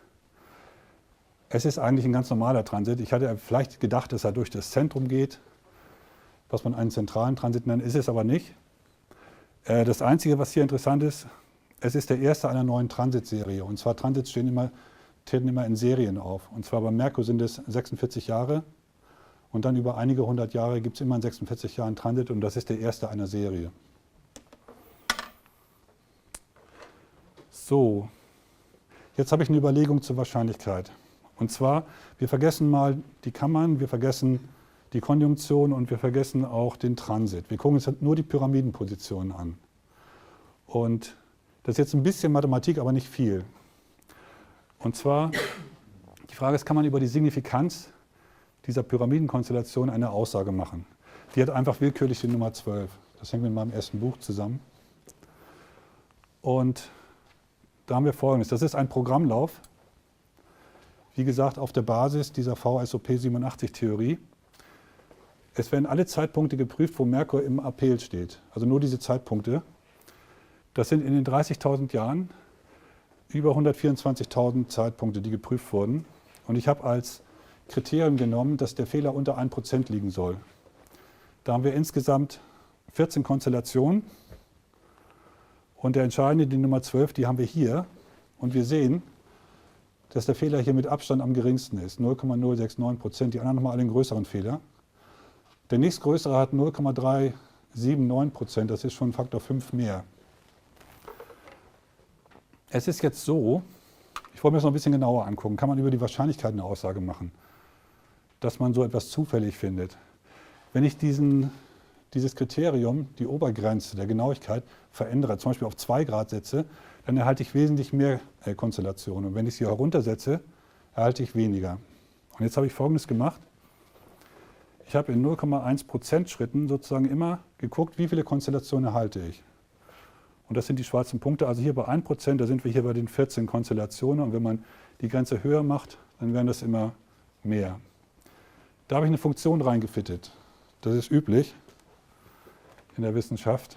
Es ist eigentlich ein ganz normaler Transit. Ich hatte vielleicht gedacht, dass er durch das Zentrum geht, was man einen zentralen Transit nennt, ist es aber nicht. Das Einzige, was hier interessant ist, es ist der erste einer neuen Transitserie. Und zwar Transits treten immer in Serien auf. Und zwar bei Merkur sind es 46 Jahre, und dann über einige 100 Jahre gibt es immer in 46 Jahren Transit, und das ist der erste einer Serie. So, jetzt habe ich eine Überlegung zur Wahrscheinlichkeit. Und zwar, wir vergessen mal die Kammern, wir vergessen die Konjunktion und wir vergessen auch den Transit. Wir gucken uns nur die Pyramidenpositionen an. Und das ist jetzt ein bisschen Mathematik, aber nicht viel. Und zwar, die Frage ist, kann man über die Signifikanz dieser Pyramidenkonstellation eine Aussage machen? Die hat einfach willkürlich die Nummer 12. Das hängt mit meinem ersten Buch zusammen. Und da haben wir Folgendes. Das ist ein Programmlauf, wie gesagt, auf der Basis dieser VSOP-87-Theorie. Es werden alle Zeitpunkte geprüft, wo Merkur im Aphel steht. Also nur diese Zeitpunkte. Das sind in den 30.000 Jahren über 124.000 Zeitpunkte, die geprüft wurden. Und ich habe als Kriterium genommen, dass der Fehler unter 1% liegen soll. Da haben wir insgesamt 14 Konstellationen. Und der entscheidende, die Nummer 12, die haben wir hier. Und wir sehen, dass der Fehler hier mit Abstand am geringsten ist, 0,069%. Die anderen haben alle einen größeren Fehler. Der nächstgrößere hat 0,379%, das ist schon Faktor 5 mehr. Es ist jetzt so, ich wollte mir das noch ein bisschen genauer angucken, kann man über die Wahrscheinlichkeit eine Aussage machen, dass man so etwas zufällig findet. Wenn ich dieses Kriterium, die Obergrenze der Genauigkeit, verändere, zum Beispiel auf 2 Grad setze, dann erhalte ich wesentlich mehr Konstellationen. Und wenn ich sie heruntersetze, erhalte ich weniger. Und jetzt habe ich Folgendes gemacht. Ich habe in 0,1% Schritten sozusagen immer geguckt, wie viele Konstellationen erhalte ich. Und das sind die schwarzen Punkte. Also hier bei 1%, da sind wir hier bei den 14 Konstellationen. Und wenn man die Grenze höher macht, dann werden das immer mehr. Da habe ich eine Funktion reingefittet. Das ist üblich in der Wissenschaft.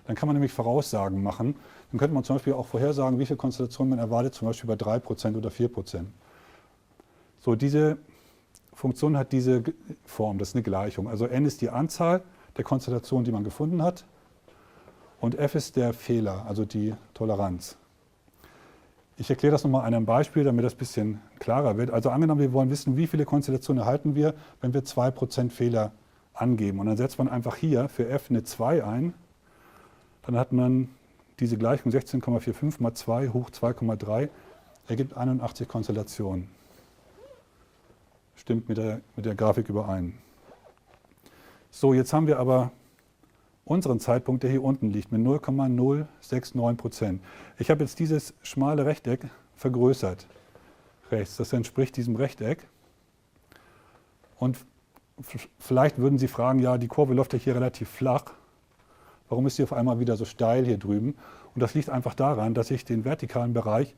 Dann kann man nämlich Voraussagen machen. Dann könnte man zum Beispiel auch vorhersagen, wie viele Konstellationen man erwartet, zum Beispiel bei 3% oder 4%. So, diese Funktion hat diese Form, das ist eine Gleichung. Also n ist die Anzahl der Konstellationen, die man gefunden hat. Und f ist der Fehler, also die Toleranz. Ich erkläre das nochmal an einem Beispiel, damit das ein bisschen klarer wird. Also angenommen, wir wollen wissen, wie viele Konstellationen erhalten wir, wenn wir 2% Fehler angeben. Und dann setzt man einfach hier für f eine 2 ein. Dann hat man diese Gleichung 16,45 mal 2 hoch 2,3 ergibt 81 Konstellationen. Stimmt mit der Grafik überein. So, jetzt haben wir aber unseren Zeitpunkt, der hier unten liegt, mit 0,069%. Ich habe jetzt dieses schmale Rechteck vergrößert rechts. Das entspricht diesem Rechteck. Und vielleicht würden Sie fragen, ja, die Kurve läuft ja hier relativ flach. Warum ist sie auf einmal wieder so steil hier drüben? Und das liegt einfach daran, dass ich den vertikalen Bereich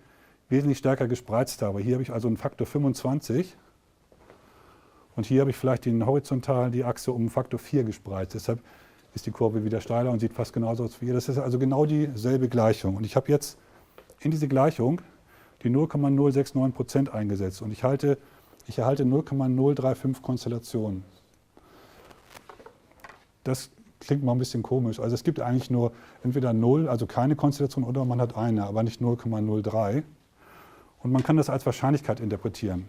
wesentlich stärker gespreizt habe. Hier habe ich also einen Faktor 25. Und hier habe ich vielleicht die Achse um Faktor 4 gespreizt. Deshalb ist die Kurve wieder steiler und sieht fast genauso aus wie hier. Das ist also genau dieselbe Gleichung. Und ich habe jetzt in diese Gleichung die 0,069% eingesetzt und ich erhalte 0,035 Konstellationen. Das klingt mal ein bisschen komisch. Also es gibt eigentlich nur entweder 0, also keine Konstellation, oder man hat eine, aber nicht 0,03. Und man kann das als Wahrscheinlichkeit interpretieren.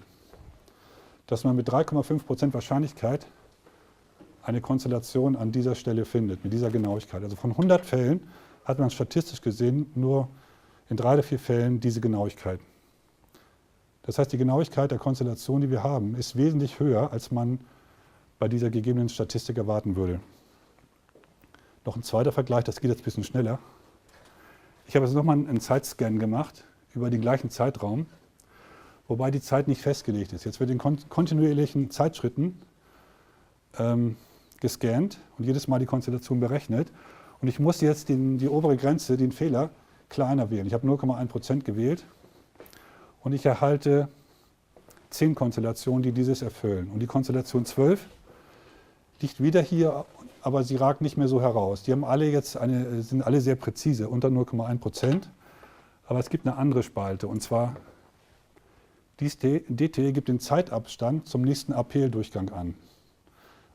Dass man mit 3,5% Wahrscheinlichkeit eine Konstellation an dieser Stelle findet, mit dieser Genauigkeit. Also von 100 Fällen hat man statistisch gesehen nur in 3 oder 4 Fällen diese Genauigkeit. Das heißt, die Genauigkeit der Konstellation, die wir haben, ist wesentlich höher, als man bei dieser gegebenen Statistik erwarten würde. Noch ein zweiter Vergleich, das geht jetzt ein bisschen schneller. Ich habe jetzt nochmal einen Zeitscan gemacht über den gleichen Zeitraum, wobei die Zeit nicht festgelegt ist. Jetzt wird in kontinuierlichen Zeitschritten gescannt und jedes Mal die Konstellation berechnet. Und ich muss jetzt die obere Grenze, den Fehler, kleiner wählen. Ich habe 0,1% gewählt und ich erhalte 10 Konstellationen, die dieses erfüllen. Und die Konstellation 12 liegt wieder hier, aber sie ragt nicht mehr so heraus. Die haben alle jetzt sind alle sehr präzise, unter 0,1%. Aber es gibt eine andere Spalte, und zwar dies dt gibt den Zeitabstand zum nächsten Apel-Durchgang an.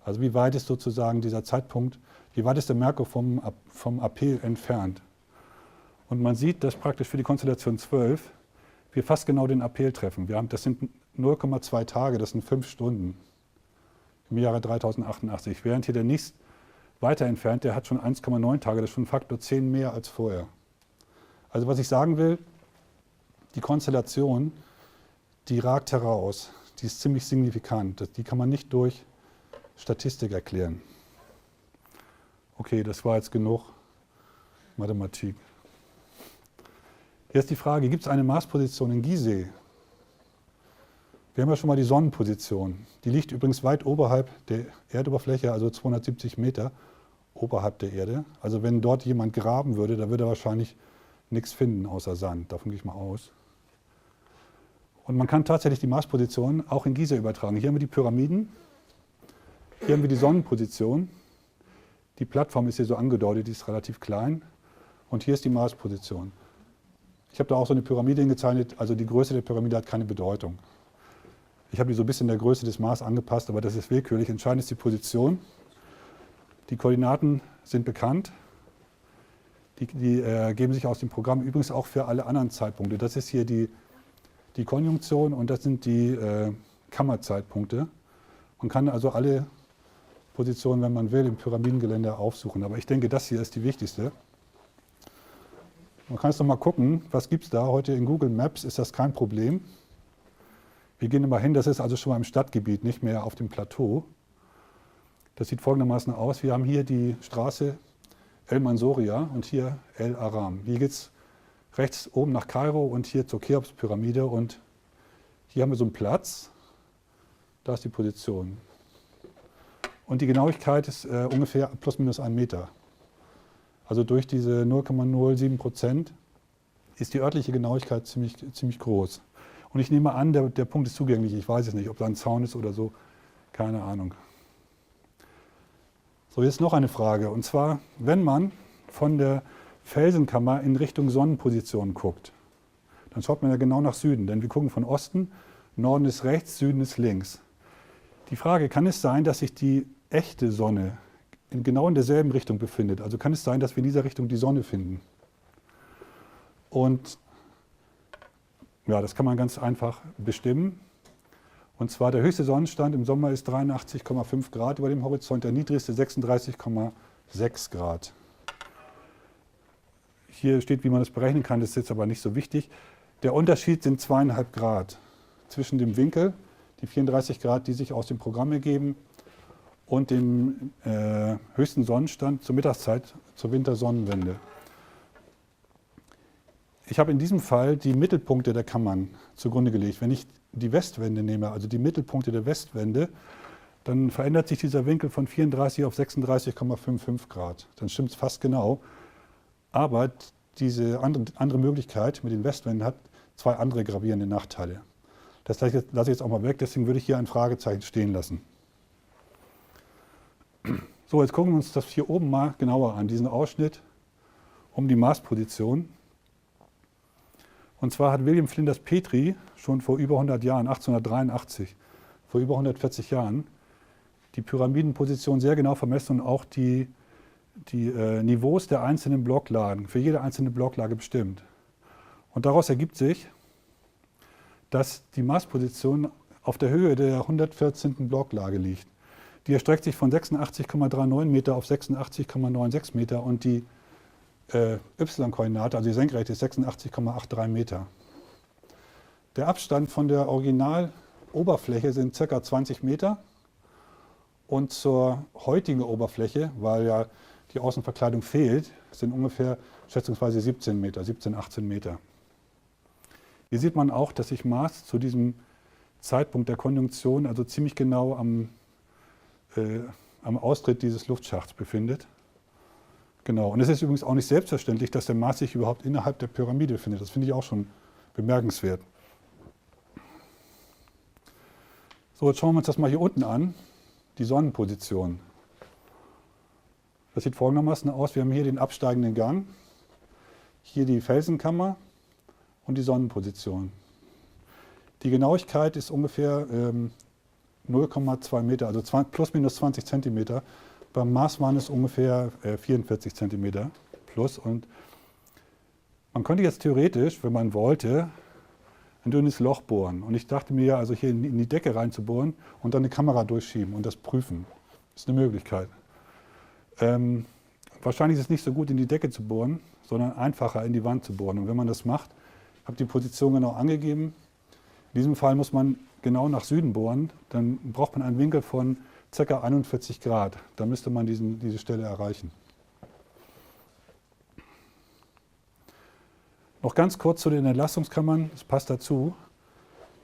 Also wie weit ist sozusagen dieser Zeitpunkt, wie weit ist der Merkur vom Apel entfernt. Und man sieht, dass praktisch für die Konstellation 12 wir fast genau den Apel treffen. Das sind 0,2 Tage, das sind 5 Stunden im Jahre 3088. Während hier der nächst weiter entfernt, der hat schon 1,9 Tage, das ist schon Faktor 10 mehr als vorher. Also was ich sagen will, die Konstellation, die ragt heraus, die ist ziemlich signifikant. Die kann man nicht durch Statistik erklären. Okay, das war jetzt genug Mathematik. Jetzt die Frage, gibt es eine Marsposition in Gizeh? Wir haben ja schon mal die Sonnenposition. Die liegt übrigens weit oberhalb der Erdoberfläche, also 270 Meter oberhalb der Erde. Also wenn dort jemand graben würde, da würde er wahrscheinlich nichts finden außer Sand. Davon gehe ich mal aus. Und man kann tatsächlich die Marsposition auch in Gizeh übertragen. Hier haben wir die Pyramiden, hier haben wir die Sonnenposition. Die Plattform ist hier so angedeutet, die ist relativ klein. Und hier ist die Marsposition. Ich habe da auch so eine Pyramide hingezeichnet, also die Größe der Pyramide hat keine Bedeutung. Ich habe die so ein bisschen der Größe des Mars angepasst, aber das ist willkürlich. Entscheidend ist die Position. Die Koordinaten sind bekannt. Die ergeben sich aus dem Programm übrigens auch für alle anderen Zeitpunkte. Das ist hier die Konjunktion und das sind die Kammerzeitpunkte. Man kann also alle Positionen, wenn man will, im Pyramidengelände aufsuchen. Aber ich denke, das hier ist die wichtigste. Man kann jetzt noch mal gucken, was gibt es da. Heute in Google Maps ist das kein Problem. Wir gehen immer hin, das ist also schon mal im Stadtgebiet, nicht mehr auf dem Plateau. Das sieht folgendermaßen aus. Wir haben hier die Straße El Mansoria und hier El Aram. Hier geht es rechts oben nach Kairo und hier zur Cheops-Pyramide. Und hier haben wir so einen Platz. Da ist die Position. Und die Genauigkeit ist ungefähr plus minus 1 Meter. Also durch diese 0,07% ist die örtliche Genauigkeit ziemlich groß. Und ich nehme an, der Punkt ist zugänglich. Ich weiß es nicht, ob da ein Zaun ist oder so. Keine Ahnung. So, jetzt noch eine Frage. Und zwar, wenn man von der Felsenkammer in Richtung Sonnenposition guckt, dann schaut man ja genau nach Süden. Denn wir gucken von Osten, Norden ist rechts, Süden ist links. Die Frage, kann es sein, dass sich die echte Sonne genau in derselben Richtung befindet? Also kann es sein, dass wir in dieser Richtung die Sonne finden? Und ja, das kann man ganz einfach bestimmen. Und zwar der höchste Sonnenstand im Sommer ist 83,5 Grad über dem Horizont, der niedrigste 36,6 Grad. Hier steht, wie man das berechnen kann, das ist jetzt aber nicht so wichtig. Der Unterschied sind 2,5 Grad zwischen dem Winkel, die 34 Grad, die sich aus dem Programm ergeben, und dem höchsten Sonnenstand zur Mittagszeit, zur Wintersonnenwende. Ich habe in diesem Fall die Mittelpunkte der Kammern zugrunde gelegt. Wenn ich die Westwände nehme, also die Mittelpunkte der Westwände, dann verändert sich dieser Winkel von 34 auf 36,55 Grad. Dann stimmt es fast genau. Aber diese andere Möglichkeit mit den Westwänden hat 2 andere gravierende Nachteile. Das lasse ich jetzt auch mal weg, deswegen würde ich hier ein Fragezeichen stehen lassen. So, jetzt gucken wir uns das hier oben mal genauer an, diesen Ausschnitt um die Marsposition. Und zwar hat William Flinders Petrie schon vor über 100 Jahren, 1883, vor über 140 Jahren, die Pyramidenposition sehr genau vermessen und auch die Niveaus der einzelnen Blocklagen, für jede einzelne Blocklage bestimmt. Und daraus ergibt sich, dass die Marsposition auf der Höhe der 114. Blocklage liegt. Die erstreckt sich von 86,39 Meter auf 86,96 Meter und die y-Koordinate, also die Senkrechte, ist 86,83 Meter. Der Abstand von der Originaloberfläche sind ca. 20 Meter und zur heutigen Oberfläche, weil ja die Außenverkleidung fehlt, sind ungefähr schätzungsweise 17 Meter, 17, 18 Meter. Hier sieht man auch, dass sich Mars zu diesem Zeitpunkt der Konjunktion also ziemlich genau am Austritt dieses Luftschachts befindet. Genau. Und es ist übrigens auch nicht selbstverständlich, dass der Mars sich überhaupt innerhalb der Pyramide befindet. Das finde ich auch schon bemerkenswert. So, jetzt schauen wir uns das mal hier unten an, die Sonnenposition. Das sieht folgendermaßen aus. Wir haben hier den absteigenden Gang, hier die Felsenkammer und die Sonnenposition. Die Genauigkeit ist ungefähr 0,2 Meter, also plus minus 20 Zentimeter. Beim Mars waren es ungefähr 44 Zentimeter plus. Und man könnte jetzt theoretisch, wenn man wollte, ein dünnes Loch bohren. Und ich dachte mir, also hier in die Decke reinzubohren und dann eine Kamera durchschieben und das prüfen. Das ist eine Möglichkeit. Wahrscheinlich ist es nicht so gut, in die Decke zu bohren, sondern einfacher in die Wand zu bohren. Und wenn man das macht, habe ich die Position genau angegeben. In diesem Fall muss man genau nach Süden bohren, dann braucht man einen Winkel von ca. 41 Grad. Da müsste man diese Stelle erreichen. Noch ganz kurz zu den Entlastungskammern, das passt dazu.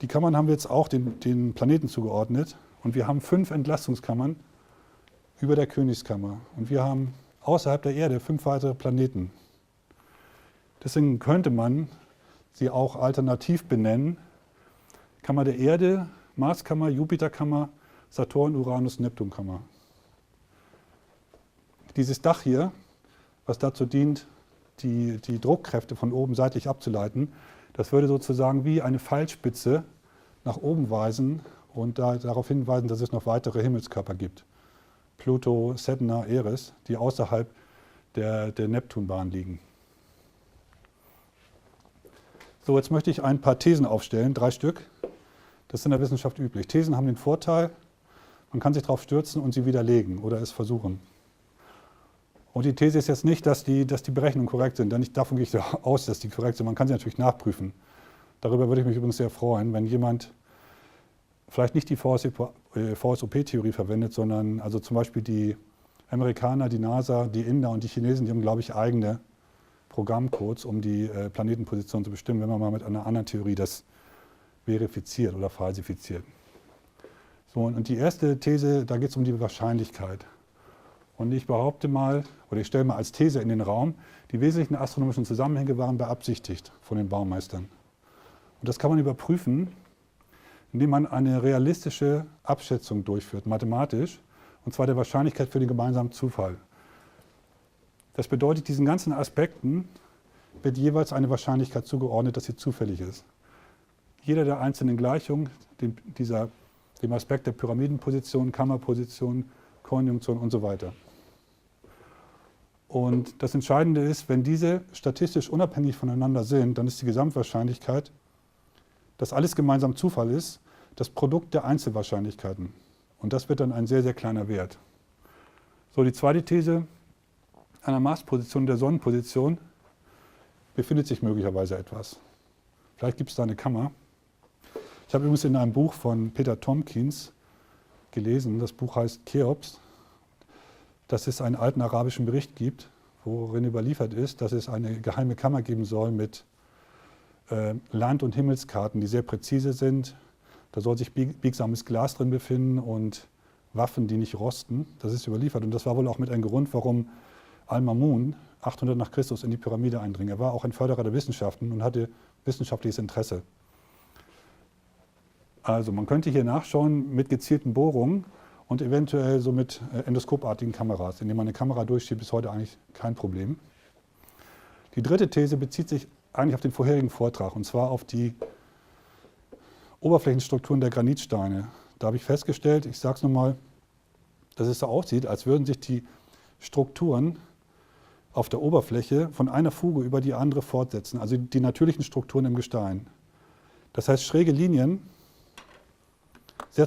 Die Kammern haben wir jetzt auch den Planeten zugeordnet und wir haben 5 Entlastungskammern über der Königskammer. Und wir haben außerhalb der Erde 5 weitere Planeten. Deswegen könnte man sie auch alternativ benennen. Kammer der Erde, Marskammer, Jupiterkammer, Saturn, Uranus, Neptunkammer. Dieses Dach hier, was dazu dient, die Druckkräfte von oben seitlich abzuleiten, das würde sozusagen wie eine Pfeilspitze nach oben weisen und darauf hinweisen, dass es noch weitere Himmelskörper gibt. Pluto, Sedna, Eris, die außerhalb der Neptunbahn liegen. So, jetzt möchte ich ein paar Thesen aufstellen, 3 Stück. Das ist in der Wissenschaft üblich. Thesen haben den Vorteil, man kann sich darauf stürzen und sie widerlegen oder es versuchen. Und die These ist jetzt nicht, dass die Berechnungen korrekt sind, denn davon gehe ich aus, dass die korrekt sind. Man kann sie natürlich nachprüfen. Darüber würde ich mich übrigens sehr freuen, wenn jemand vielleicht nicht die VSOP-Theorie verwendet, sondern also zum Beispiel die Amerikaner, die NASA, die Inder und die Chinesen, die haben, glaube ich, eigene Programmcodes, um die Planetenposition zu bestimmen, wenn man mal mit einer anderen Theorie das verifiziert oder falsifiziert. So, und die erste These, da geht es um die Wahrscheinlichkeit. Und ich behaupte mal, oder ich stelle mal als These in den Raum, die wesentlichen astronomischen Zusammenhänge waren beabsichtigt von den Baumeistern. Und das kann man überprüfen, indem man eine realistische Abschätzung durchführt, mathematisch, und zwar der Wahrscheinlichkeit für den gemeinsamen Zufall. Das bedeutet, diesen ganzen Aspekten wird jeweils eine Wahrscheinlichkeit zugeordnet, dass sie zufällig ist. Jeder der einzelnen Gleichungen, dem Aspekt der Pyramidenposition, Kammerposition, Konjunktion und so weiter. Und das Entscheidende ist, wenn diese statistisch unabhängig voneinander sind, dann ist die Gesamtwahrscheinlichkeit, dass alles gemeinsam Zufall ist, das Produkt der Einzelwahrscheinlichkeiten. Und das wird dann ein sehr, sehr kleiner Wert. So, die zweite These, an der Marsposition der Sonnenposition befindet sich möglicherweise etwas. Vielleicht gibt es da eine Kammer. Ich habe übrigens in einem Buch von Peter Tompkins gelesen, das Buch heißt Cheops, dass es einen alten arabischen Bericht gibt, worin überliefert ist, dass es eine geheime Kammer geben soll mit Land- und Himmelskarten, die sehr präzise sind. Da soll sich biegsames Glas drin befinden und Waffen, die nicht rosten. Das ist überliefert. Und das war wohl auch mit ein Grund, warum Al-Mamun 800 nach Christus in die Pyramide eindring. Er war auch ein Förderer der Wissenschaften und hatte wissenschaftliches Interesse. Also man könnte hier nachschauen mit gezielten Bohrungen und eventuell so mit endoskopartigen Kameras. Indem man eine Kamera durchschiebt, ist heute eigentlich kein Problem. Die dritte These bezieht sich eigentlich auf den vorherigen Vortrag, und zwar auf die Oberflächenstrukturen der Granitsteine. Da habe ich festgestellt, ich sage es nochmal, dass es so aussieht, als würden sich die Strukturen auf der Oberfläche von einer Fuge über die andere fortsetzen, also die natürlichen Strukturen im Gestein. Das heißt, schräge Linien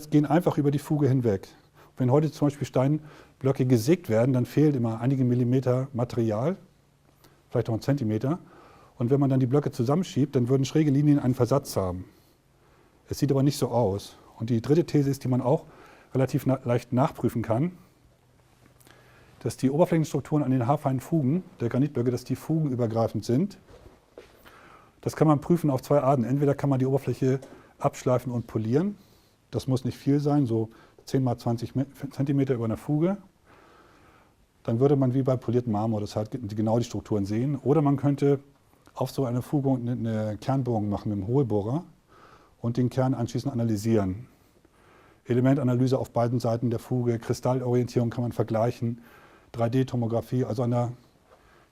gehen einfach über die Fuge hinweg. Wenn heute zum Beispiel Steinblöcke gesägt werden, dann fehlt immer einige Millimeter Material, vielleicht auch ein Zentimeter. Und wenn man dann die Blöcke zusammenschiebt, dann würden schräge Linien einen Versatz haben. Es sieht aber nicht so aus. Und die dritte These ist, die man auch relativ leicht nachprüfen kann, dass die Oberflächenstrukturen an den haarfeinen Fugen der Granitblöcke, dass die fugenübergreifend sind. Das kann man prüfen auf zwei Arten. Entweder kann man die Oberfläche abschleifen und polieren. Das muss nicht viel sein, so 10 mal 20 Zentimeter über einer Fuge. Dann würde man wie bei poliertem Marmor das halt genau die Strukturen sehen. Oder man könnte auf so eine Fuge eine Kernbohrung machen mit dem Hohlbohrer und den Kern anschließend analysieren. Elementanalyse auf beiden Seiten der Fuge, Kristallorientierung kann man vergleichen, 3D-Tomographie. Also an der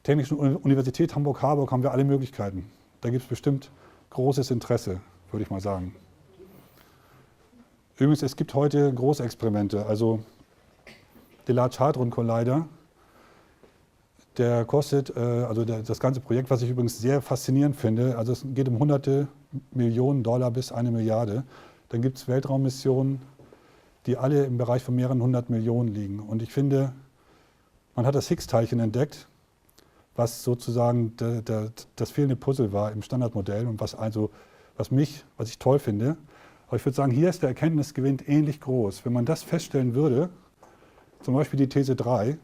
Technischen Universität Hamburg-Harburg haben wir alle Möglichkeiten. Da gibt es bestimmt großes Interesse, würde ich mal sagen. Übrigens, es gibt heute Großexperimente. Also der Large Hadron Collider, der kostet, das ganze Projekt, was ich übrigens sehr faszinierend finde, also es geht um hunderte Millionen Dollar bis 1 Milliarde. Dann gibt es Weltraummissionen, die alle im Bereich von mehreren 100 Millionen liegen. Und ich finde, man hat das Higgs-Teilchen entdeckt, was sozusagen das fehlende Puzzle war im Standardmodell und was ich toll finde. Aber ich würde sagen, hier ist der Erkenntnisgewinn ähnlich groß. Wenn man das feststellen würde, zum Beispiel die These 3,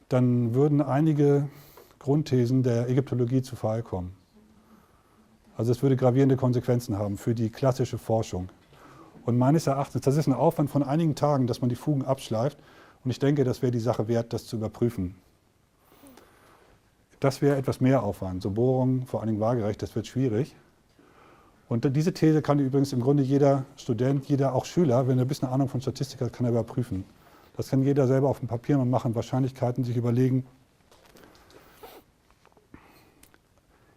dann würden einige Grundthesen der Ägyptologie zu Fall kommen. Also es würde gravierende Konsequenzen haben für die klassische Forschung. Und meines Erachtens, das ist ein Aufwand von einigen Tagen, dass man die Fugen abschleift. Und ich denke, das wäre die Sache wert, das zu überprüfen. Das wäre etwas mehr Aufwand. So Bohrungen, vor allen Dingen waagerecht, das wird schwierig. Und diese These kann übrigens im Grunde jeder Student, jeder auch Schüler, wenn er ein bisschen Ahnung von Statistik hat, kann er überprüfen. Das kann jeder selber auf dem Papier mal machen, Wahrscheinlichkeiten sich überlegen.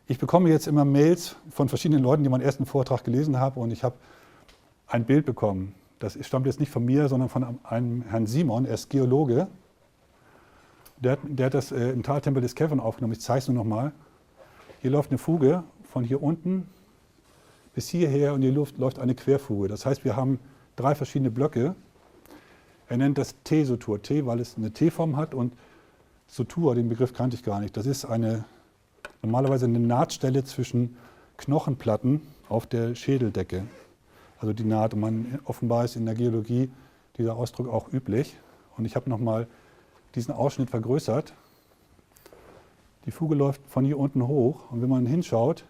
Ich bekomme jetzt immer Mails von verschiedenen Leuten, die meinen ersten Vortrag gelesen haben, und ich habe ein Bild bekommen. Das stammt jetzt nicht von mir, sondern von einem Herrn Simon, er ist Geologe. Der hat das im Taltempel des Kevin aufgenommen. Ich zeige es nur noch mal. Hier läuft eine Fuge von hier unten bis hierher und hier läuft eine Querfuge. Das heißt, wir haben 3 verschiedene Blöcke. Er nennt das T-Sutur. T, weil es eine T-Form hat, und Sutur, den Begriff kannte ich gar nicht. Das ist normalerweise eine Nahtstelle zwischen Knochenplatten auf der Schädeldecke. Also die Naht, und offenbar ist in der Geologie dieser Ausdruck auch üblich. Und ich habe nochmal diesen Ausschnitt vergrößert. Die Fuge läuft von hier unten hoch, und wenn man hinschaut,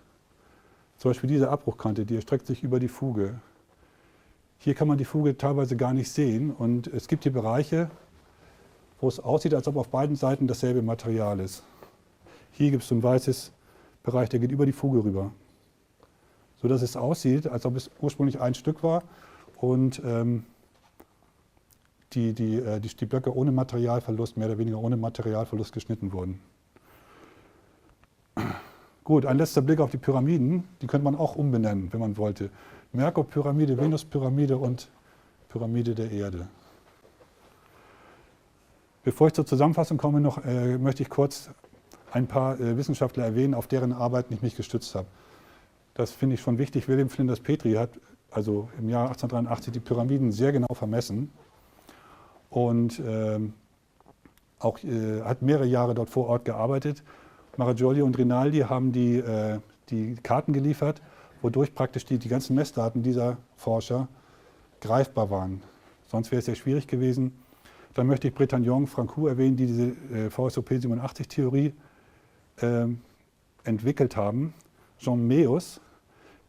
zum Beispiel diese Abbruchkante, die erstreckt sich über die Fuge. Hier kann man die Fuge teilweise gar nicht sehen, und es gibt hier Bereiche, wo es aussieht, als ob auf beiden Seiten dasselbe Material ist. Hier gibt es so ein weißes Bereich, der geht über die Fuge rüber, sodass es aussieht, als ob es ursprünglich ein Stück war und die Blöcke ohne Materialverlust, mehr oder weniger ohne Materialverlust geschnitten wurden. Gut, ein letzter Blick auf die Pyramiden. Die könnte man auch umbenennen, wenn man wollte. Merkur-Pyramide, Venus-Pyramide und Pyramide der Erde. Bevor ich zur Zusammenfassung komme, möchte ich kurz ein paar Wissenschaftler erwähnen, auf deren Arbeiten ich mich gestützt habe. Das finde ich schon wichtig. William Flinders Petrie hat also im Jahr 1883 die Pyramiden sehr genau vermessen und hat mehrere Jahre dort vor Ort gearbeitet. Maraggioli und Rinaldi haben die Karten geliefert, wodurch praktisch die ganzen Messdaten dieser Forscher greifbar waren. Sonst wäre es sehr schwierig gewesen. Dann möchte ich Bretagnol, Francoux erwähnen, die diese VSOP-87-Theorie entwickelt haben. Jean Meus,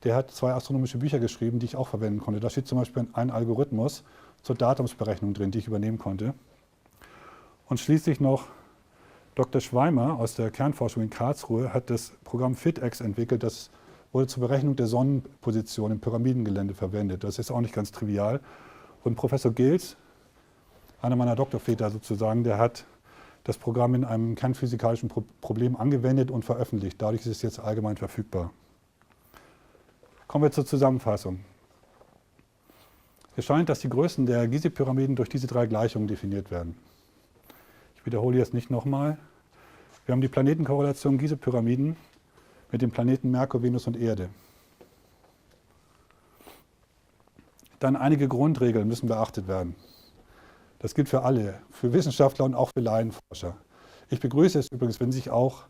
der hat 2 astronomische Bücher geschrieben, die ich auch verwenden konnte. Da steht zum Beispiel ein Algorithmus zur Datumsberechnung drin, die ich übernehmen konnte. Und schließlich noch Dr. Schweimer aus der Kernforschung in Karlsruhe hat das Programm FitX entwickelt. Das wurde zur Berechnung der Sonnenposition im Pyramidengelände verwendet. Das ist auch nicht ganz trivial. Und Professor Gills, einer meiner Doktorväter sozusagen, der hat das Programm in einem kernphysikalischen Problem angewendet und veröffentlicht. Dadurch ist es jetzt allgemein verfügbar. Kommen wir zur Zusammenfassung. Es scheint, dass die Größen der Giza-Pyramiden durch diese 3 Gleichungen definiert werden. Ich wiederhole jetzt nicht nochmal. Wir haben die Planetenkorrelation Giza-Pyramiden mit den Planeten Merkur, Venus und Erde. Dann einige Grundregeln müssen beachtet werden. Das gilt für alle, für Wissenschaftler und auch für Laienforscher. Ich begrüße es übrigens, wenn sich auch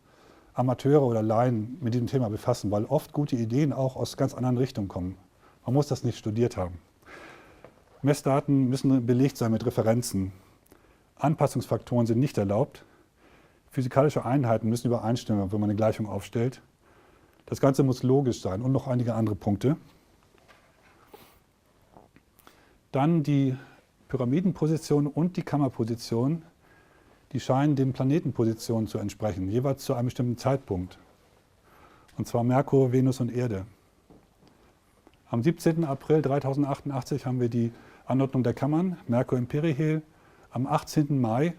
Amateure oder Laien mit diesem Thema befassen, weil oft gute Ideen auch aus ganz anderen Richtungen kommen. Man muss das nicht studiert haben. Messdaten müssen belegt sein mit Referenzen. Anpassungsfaktoren sind nicht erlaubt. Physikalische Einheiten müssen übereinstimmen, wenn man eine Gleichung aufstellt. Das Ganze muss logisch sein und noch einige andere Punkte. Dann die Pyramidenposition und die Kammerposition, die scheinen den Planetenpositionen zu entsprechen, jeweils zu einem bestimmten Zeitpunkt. Und zwar Merkur, Venus und Erde. Am 17. April 3088 haben wir die Anordnung der Kammern, Merkur im Perihel. Am 18. Mai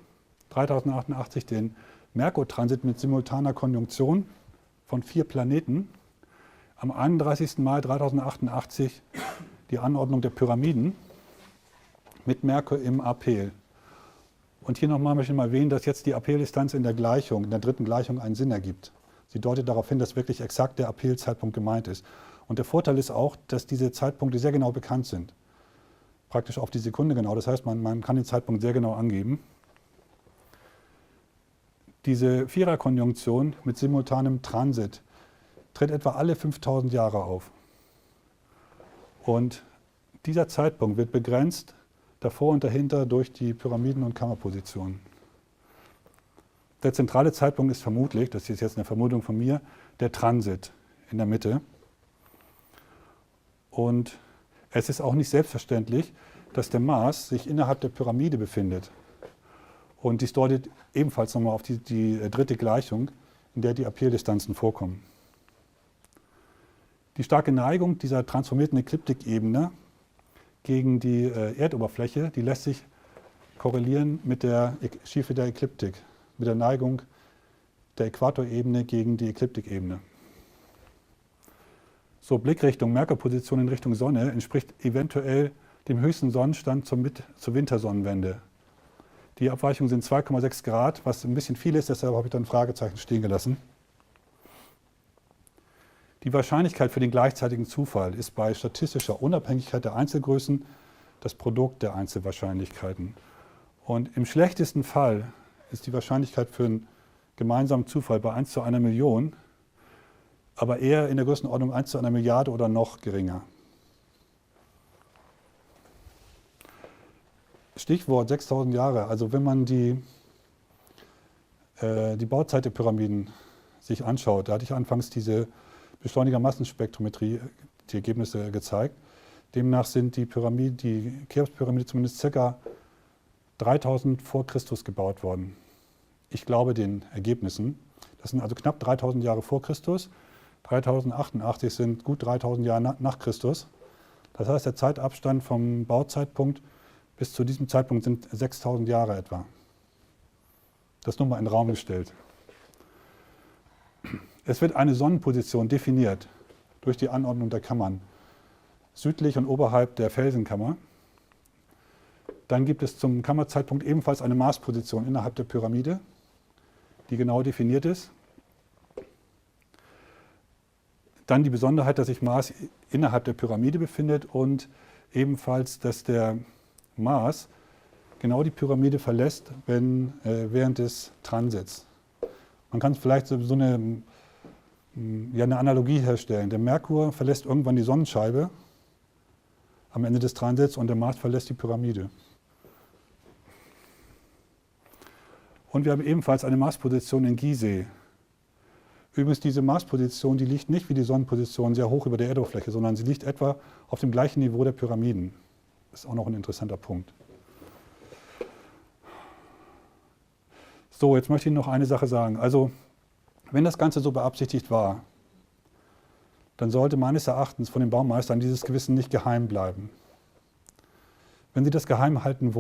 3088 den Merkur-Transit mit simultaner Konjunktion von 4 Planeten. Am 31. Mai 3088 die Anordnung der Pyramiden mit Merkur im Apel. Und hier nochmal möchte ich mal erwähnen, dass jetzt die Apeldistanz in der Gleichung, in der dritten Gleichung, einen Sinn ergibt. Sie deutet darauf hin, dass wirklich exakt der Apelzeitpunkt gemeint ist. Und der Vorteil ist auch, dass diese Zeitpunkte sehr genau bekannt sind. Praktisch auf die Sekunde genau. Das heißt, man kann den Zeitpunkt sehr genau angeben. Diese Viererkonjunktion mit simultanem Transit tritt etwa alle 5000 Jahre auf. Und dieser Zeitpunkt wird begrenzt davor und dahinter durch die Pyramiden- und Kammerpositionen. Der zentrale Zeitpunkt ist vermutlich, das ist jetzt eine Vermutung von mir, der Transit in der Mitte. Und es ist auch nicht selbstverständlich, dass der Mars sich innerhalb der Pyramide befindet. Und dies deutet ebenfalls nochmal auf die dritte Gleichung, in der die Apeldistanzen vorkommen. Die starke Neigung dieser transformierten Ekliptikebene gegen die Erdoberfläche, die lässt sich korrelieren mit der Schiefe der Ekliptik, mit der Neigung der Äquatorebene gegen die Ekliptikebene. So, Blickrichtung, Merkurposition in Richtung Sonne entspricht eventuell dem höchsten Sonnenstand zur Wintersonnenwende. Die Abweichungen sind 2,6 Grad, was ein bisschen viel ist, deshalb habe ich dann ein Fragezeichen stehen gelassen. Die Wahrscheinlichkeit für den gleichzeitigen Zufall ist bei statistischer Unabhängigkeit der Einzelgrößen das Produkt der Einzelwahrscheinlichkeiten. Und im schlechtesten Fall ist die Wahrscheinlichkeit für einen gemeinsamen Zufall bei 1 zu einer Million, aber eher in der Größenordnung 1 zu einer Milliarde oder noch geringer. Stichwort 6000 Jahre. Also wenn man die Bauzeit der Pyramiden sich anschaut, da hatte ich anfangs diese Beschleuniger-Massenspektrometrie, die Ergebnisse gezeigt. Demnach sind die Cheops-Pyramide zumindest ca. 3000 vor Christus gebaut worden. Ich glaube den Ergebnissen. Das sind also knapp 3000 Jahre vor Christus. 3088 sind gut 3000 Jahre nach Christus. Das heißt, der Zeitabstand vom Bauzeitpunkt bis zu diesem Zeitpunkt sind 6000 Jahre etwa. Das nur mal in den Raum gestellt. Es wird eine Sonnenposition definiert durch die Anordnung der Kammern, südlich und oberhalb der Felsenkammer. Dann gibt es zum Kammerzeitpunkt ebenfalls eine Marsposition innerhalb der Pyramide, die genau definiert ist. Dann die Besonderheit, dass sich Mars innerhalb der Pyramide befindet und ebenfalls, dass der Mars genau die Pyramide verlässt, während des Transits. Man kann vielleicht so eine Analogie herstellen. Der Merkur verlässt irgendwann die Sonnenscheibe am Ende des Transits und der Mars verlässt die Pyramide. Und wir haben ebenfalls eine Marsposition in Gizeh. Übrigens, diese Marsposition, die liegt nicht wie die Sonnenposition sehr hoch über der Erdoberfläche, sondern sie liegt etwa auf dem gleichen Niveau der Pyramiden. Das ist auch noch ein interessanter Punkt. So, jetzt möchte ich noch eine Sache sagen. Also, wenn das Ganze so beabsichtigt war, dann sollte meines Erachtens von den Baumeistern dieses Gewissen nicht geheim bleiben. Wenn Sie das geheim halten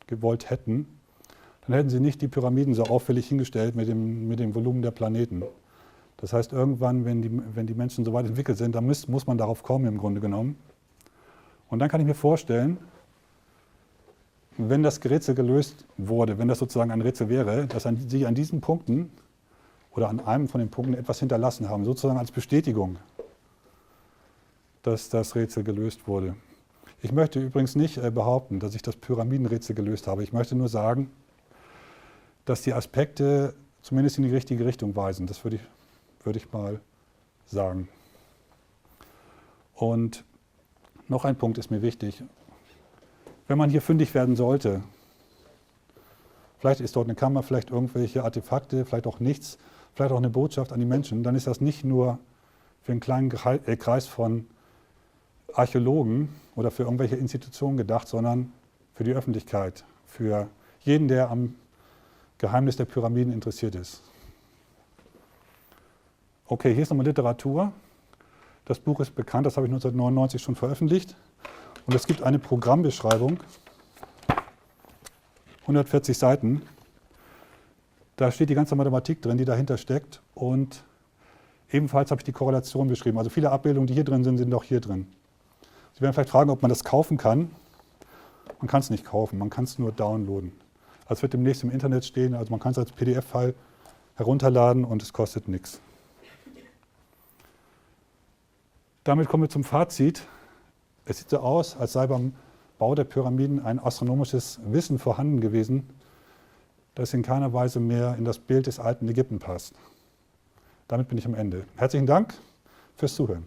gewollt hätten, dann hätten Sie nicht die Pyramiden so auffällig hingestellt mit dem Volumen der Planeten. Das heißt, irgendwann, wenn die Menschen so weit entwickelt sind, dann muss man darauf kommen im Grunde genommen. Und dann kann ich mir vorstellen, wenn das Rätsel gelöst wurde, wenn das sozusagen ein Rätsel wäre, dass Sie an diesen Punkten oder an einem von den Punkten etwas hinterlassen haben, sozusagen als Bestätigung, dass das Rätsel gelöst wurde. Ich möchte übrigens nicht behaupten, dass ich das Pyramidenrätsel gelöst habe. Ich möchte nur sagen, dass die Aspekte zumindest in die richtige Richtung weisen. Das würde ich mal sagen. Und noch ein Punkt ist mir wichtig. Wenn man hier fündig werden sollte, vielleicht ist dort eine Kammer, vielleicht irgendwelche Artefakte, vielleicht auch nichts, vielleicht auch eine Botschaft an die Menschen, dann ist das nicht nur für einen kleinen Kreis von Archäologen oder für irgendwelche Institutionen gedacht, sondern für die Öffentlichkeit, für jeden, der am Geheimnis der Pyramiden interessiert ist. Okay, hier ist nochmal Literatur. Das Buch ist bekannt, das habe ich 1999 schon veröffentlicht. Und es gibt eine Programmbeschreibung, 140 Seiten. Da steht die ganze Mathematik drin, die dahinter steckt. Und ebenfalls habe ich die Korrelation beschrieben. Also viele Abbildungen, die hier drin sind, sind auch hier drin. Sie werden vielleicht fragen, ob man das kaufen kann. Man kann es nicht kaufen, man kann es nur downloaden. Also es wird demnächst im Internet stehen, also man kann es als PDF-File herunterladen und es kostet nichts. Damit kommen wir zum Fazit. Es sieht so aus, als sei beim Bau der Pyramiden ein astronomisches Wissen vorhanden gewesen, das in keiner Weise mehr in das Bild des alten Ägypten passt. Damit bin ich am Ende. Herzlichen Dank fürs Zuhören.